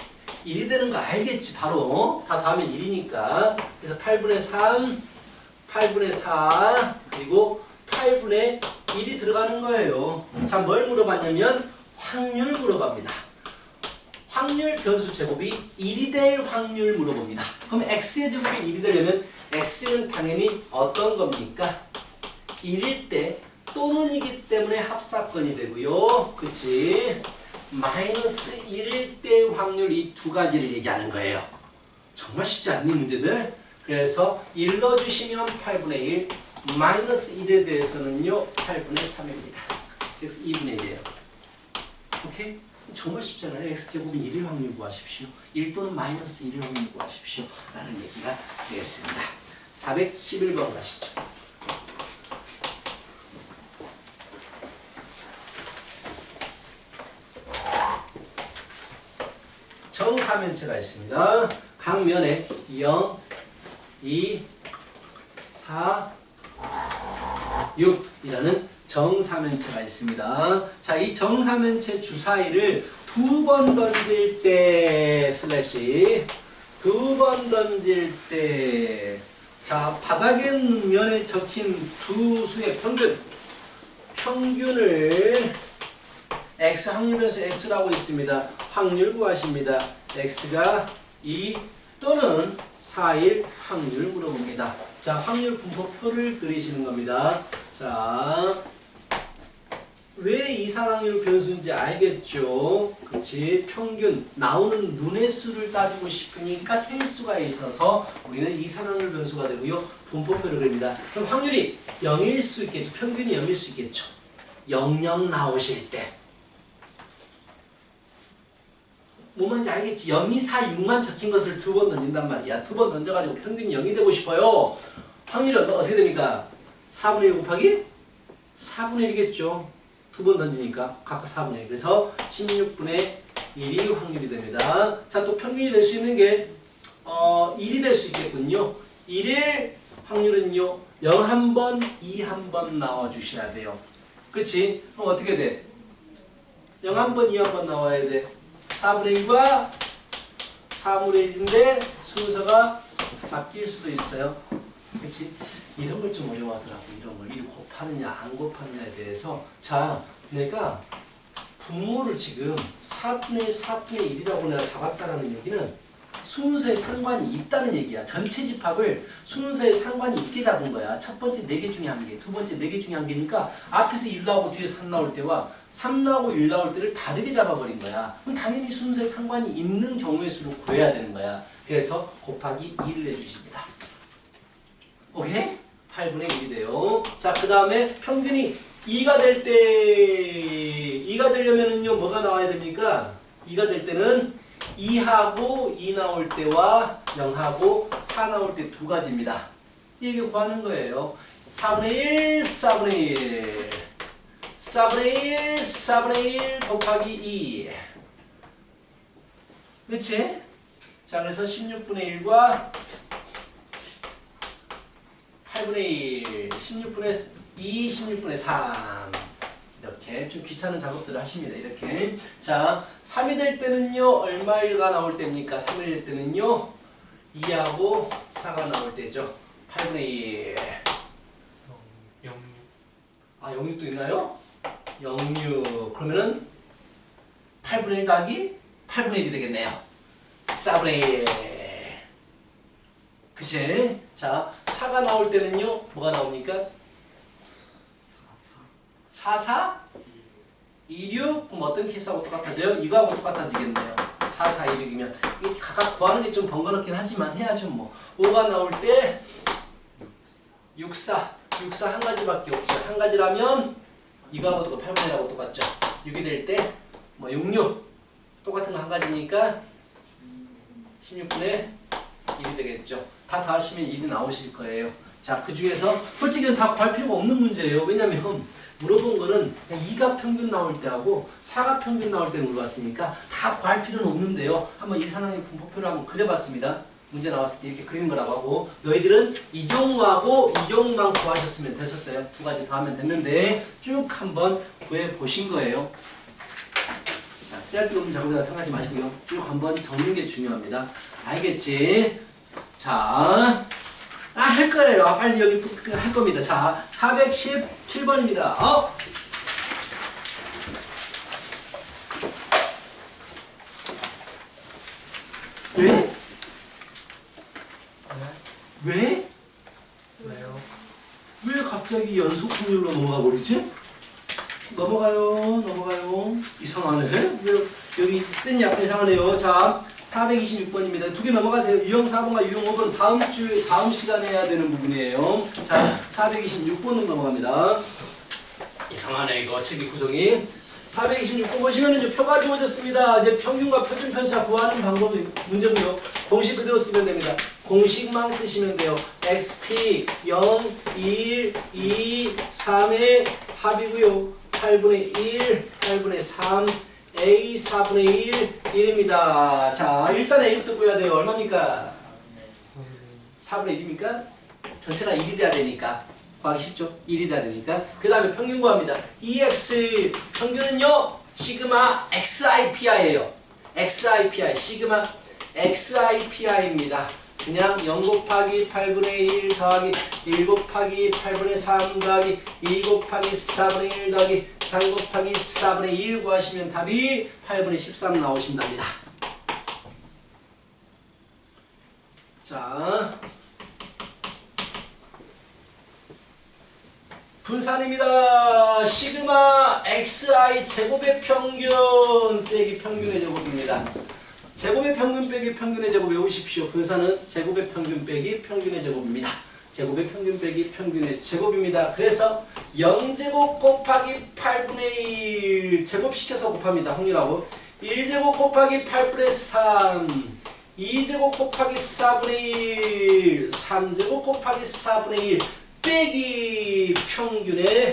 1이 되는 거 알겠지, 바로. 다 다음에 1이니까. 그래서 8분의 3, 8분의 4, 그리고 8분의 1이 들어가는 거예요. 자, 뭘 물어봤냐면 확률 물어봅니다. 확률 변수 제곱이 1이 될 확률 물어봅니다. 그럼 x의 제곱이 1이 되려면 x는 당연히 어떤 겁니까? 1일 때 또는이기 때문에 합사건이 되고요. 그치? 마이너스 1일 때 확률 이 두 가지를 얘기하는 거예요. 정말 쉽지 않니 문제들? 그래서 1 넣어주시면 8분의 1, 마이너스 1에 대해서는요 8분의 3입니다. 그래서 2분의 1이에요. 오케이? 정말 쉽잖아요. x제곱이 1일 확률 구하십시오. 1 또는 마이너스 1일 확률 구하십시오. 라는 얘기가 되겠습니다. 411번 가시죠. 정사면체가 있습니다. 각 면에 0, 2, 4, 6이라는 정사면체가 있습니다. 자, 이 정사면체 주사위를 두 번 던질 때 슬래시 두 번 던질 때 자, 바닥에 면에 적힌 두 수의 평균을 x 확률 변수 x라고 있습니다. 확률 구하십니다. x가 2 또는 4일 확률 물어봅니다. 자, 확률 분포표를 그리시는 겁니다. 자, 왜 이산확률 변수인지 알겠죠? 그치? 평균, 나오는 눈의 수를 따지고 싶으니까 셀수가 있어서 우리는 이산확률 변수가 되고요. 분포표를 그립니다. 그럼 확률이 0일 수 있겠죠? 평균이 0일 수 있겠죠? 00 나오실 때 뭐 뭔지 알겠지? 0, 2, 4, 6만 적힌 것을 두 번 던진단 말이야. 두 번 던져가지고 평균이 0이 되고 싶어요. 확률이 어떻게 됩니까? 4분의 1 곱하기 4분의 1이겠죠. 두 번 던지니까 각각 4분의 1. 그래서 16분의 1이 확률이 됩니다. 자, 또 평균이 될 수 있는 게 1이 될 수 있겠군요. 1일 확률은요. 0 한 번, 2 한 번 나와주셔야 돼요. 그치? 그럼 어떻게 돼? 0 한 번, 2 한 번 나와야 돼. 4분의 1과 4분의 1인데 순서가 바뀔 수도 있어요. 그치? 이런 걸 좀 어려워하더라고. 이런 걸 1 곱하느냐 안 곱하느냐에 대해서. 자, 내가 분모를 지금 4분의 1, 4분의 1이라고 내가 잡았다라는 얘기는 순서에 상관이 있다는 얘기야. 전체 집합을 순서에 상관이 있게 잡은 거야. 첫 번째 4개 중에 1개, 두 번째 4개 중에 1개니까 앞에서 1 나오고 뒤에서 3 나올 때와 3 나오고 1 나올 때를 다르게 잡아버린 거야. 그럼 당연히 순서에 상관이 있는 경우의 수를 구해야 되는 거야. 그래서 곱하기 2를 해주십니다. 오케이? 8분의 1이 돼요. 자, 그 다음에 평균이 2가 될 때, 2가 되려면은요, 뭐가 나와야 됩니까? 2가 될 때는 2하고 2 나올 때와 0하고 4 나올 때 두 가지입니다. 이게 구하는 거예요. 4분의 1, 4분의 1, 4분의 1, 4분의 1 곱하기 2. 그치? 자, 그래서 16분의 1과 8분의 1, 16분의 2, 16분의 3. 이렇게 좀 귀찮은 작업들을 하십니다. 이렇게. 자, 3이 될 때는요, 얼마가 나올 때입니까? 3이 될 때는요, 2하고 4가 나올 때죠. 8분의 1. 0. 아, 06도 있나요? 06. 그러면은 8분의 1 더하기 8분의 1이 되겠네요. 4분의 1. 그치? 자, 4가 나올 때는요, 뭐가 나옵니까? 4, 4? 26? 그럼 어떤 케이스하고 똑같아져요? 이거하고 똑같아지겠네요. 4, 4, 26이면. 이 각각 구하는 게 좀 번거롭긴 하지만 해야죠, 뭐. 5가 나올 때 6, 4. 6, 4 한 가지밖에 없죠. 한 가지라면 이거하고 8분의 1하고 똑같죠. 6이 될 때 뭐 66. 똑같은 거 한 가지니까 16분의 1이 되겠죠. 다 더하시면 1이 나오실 거예요. 자, 그 중에서 솔직히 다 구할 필요가 없는 문제예요. 왜냐면 물어본 거는 2가 평균 나올 때하고 4가 평균 나올 때 물어봤으니까 다 구할 필요는 없는데요. 한번 이 상황의 분포표를 한번 그려봤습니다. 문제 나왔을 때 이렇게 그리는 거라고 하고, 너희들은 이 경우하고 이 경우만 구하셨으면 됐었어요. 두 가지 다 하면 됐는데 쭉 한번 구해 보신 거예요. 자, 쓰잘데기 없는 작업이라 생각하지 마시고요. 쭉 한번 적는 게 중요합니다. 알겠지? 자, 할 거예요. 빨리 여기 할 겁니다. 자, 417번입니다. 왜? 왜? 왜요? 왜 갑자기 연속 확률로 넘어가 버리지? 넘어가요. 이상하네. 왜 여기 센 약간 이상하네요. 자, 426번입니다. 두 개 넘어가세요. 유형 4번과 유형 5번 다음 시간에 해야 되는 부분이에요. 자, 426번으로 넘어갑니다. 이상하네 이거 책의 구성이. 426번 보시면은 표가 주어졌습니다. 이제 평균과 표준 편차 구하는 방법이 문제고요. 공식 그대로 쓰면 됩니다. 공식만 쓰시면 돼요. XP 0, 1, 2, 3의 합이고요. 8분의 1, 8분의 3, A 4분의 1, 1입니다. 자, 일단 A부터 구해야 돼요. 얼마입니까? 4분의 1입니까? 전체가 1이 돼야 되니까. 구하기 쉽죠? 1이 돼야 되니까. 그 다음에 평균 구합니다. EX 평균은요, 시그마 XIPI예요. XIPI, 시그마 XIPI입니다. 그냥 0 곱하기 8분의 1 더하기 1 곱하기 8분의 3 더하기 2 곱하기 4분의 1 더하기 3 곱하기 4분의 1 구하시면 답이 8분의 13 나오신답니다. 자, 분산입니다. 시그마 xi 제곱의 평균 빼기 평균의 제곱입니다. 제곱의 평균 빼기 평균의 제곱 외우십시오. 분산은 제곱의 평균 빼기 평균의 제곱입니다. 제곱의 평균 빼기 평균의 제곱입니다. 그래서 0제곱 곱하기 8분의 1 제곱시켜서 곱합니다. 확률하고 1제곱 곱하기 8분의 3 2제곱 곱하기 4분의 1 3제곱 곱하기 4분의 1 빼기 평균의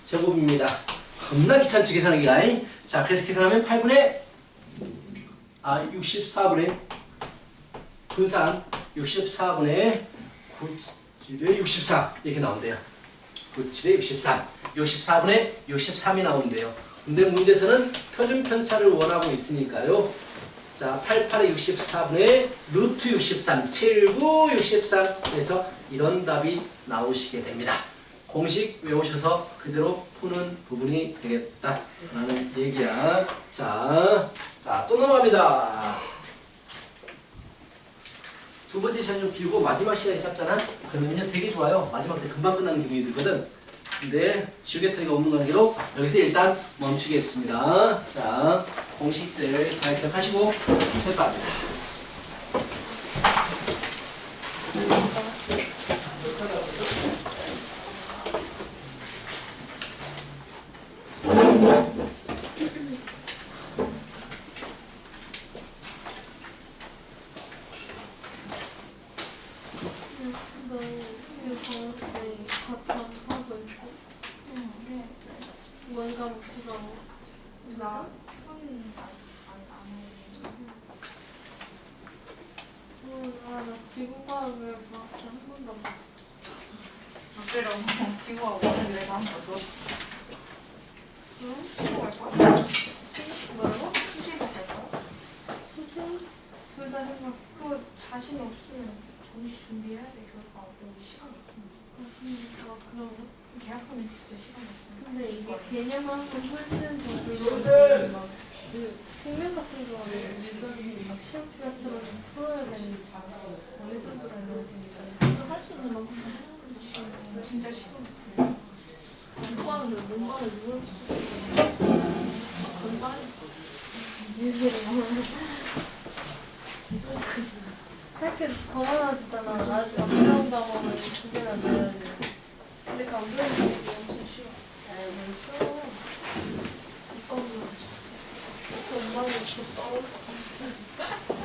제곱입니다. 겁나 귀찮지 계산하기가. 자, 그래서 계산하면 64분의 분산 64분의 97의 64 이렇게 나온대요. 97의 63 64분의 63이 나온대요. 근데 문제에서는 표준 편차를 원하고 있으니까요. 자, 88의 64분의 루트 63 79 63 그래서 이런 답이 나오시게 됩니다. 공식 외우셔서 그대로 푸는 부분이 되겠다라는 얘기야. 자, 또 넘어갑니다. 두 번째 시간이 좀 길고 마지막 시간이 짧잖아? 그러면요 되게 좋아요. 마지막 때 금방 끝나는 기분이 들거든. 근데 지우개털이가 없는 관계로 여기서 일단 멈추겠습니다. 자, 공식들 잘 기억하시고 됐답니다. 뭔가 못해서 나 춤은 나 지구과학을 밖에 한 번도 안 봤어. 절대로 지구하고 오늘 내가 한번 더 응? 수시할 거야? 뭐라고? 수시도 할 거야? 수시? 둘 다 생각. 그 자신이 없으면 정시 준비해야 돼. 결과 오늘 시간 없으면 그런 거? 계약하면 진짜 시간 없어. 근데 이게 개념 한번 설치는 정도로 막그 생명 같은 거는 유전이 막 시험 기간처럼 풀어야 되는 어느 정도가 있는 거니까 할 수 있는 만큼 다 하는 거지. 진짜 시간 없어. 건강을 누굴 건강 할게 더 많아지잖아. 나중에 안 배운 과목을 두 개나 배워야 돼. 근데 그 안 배운 과목이 엄청 쉬워. 뭘 쉬워. 이과는 진짜. 저 엄마는 저 떨어졌어.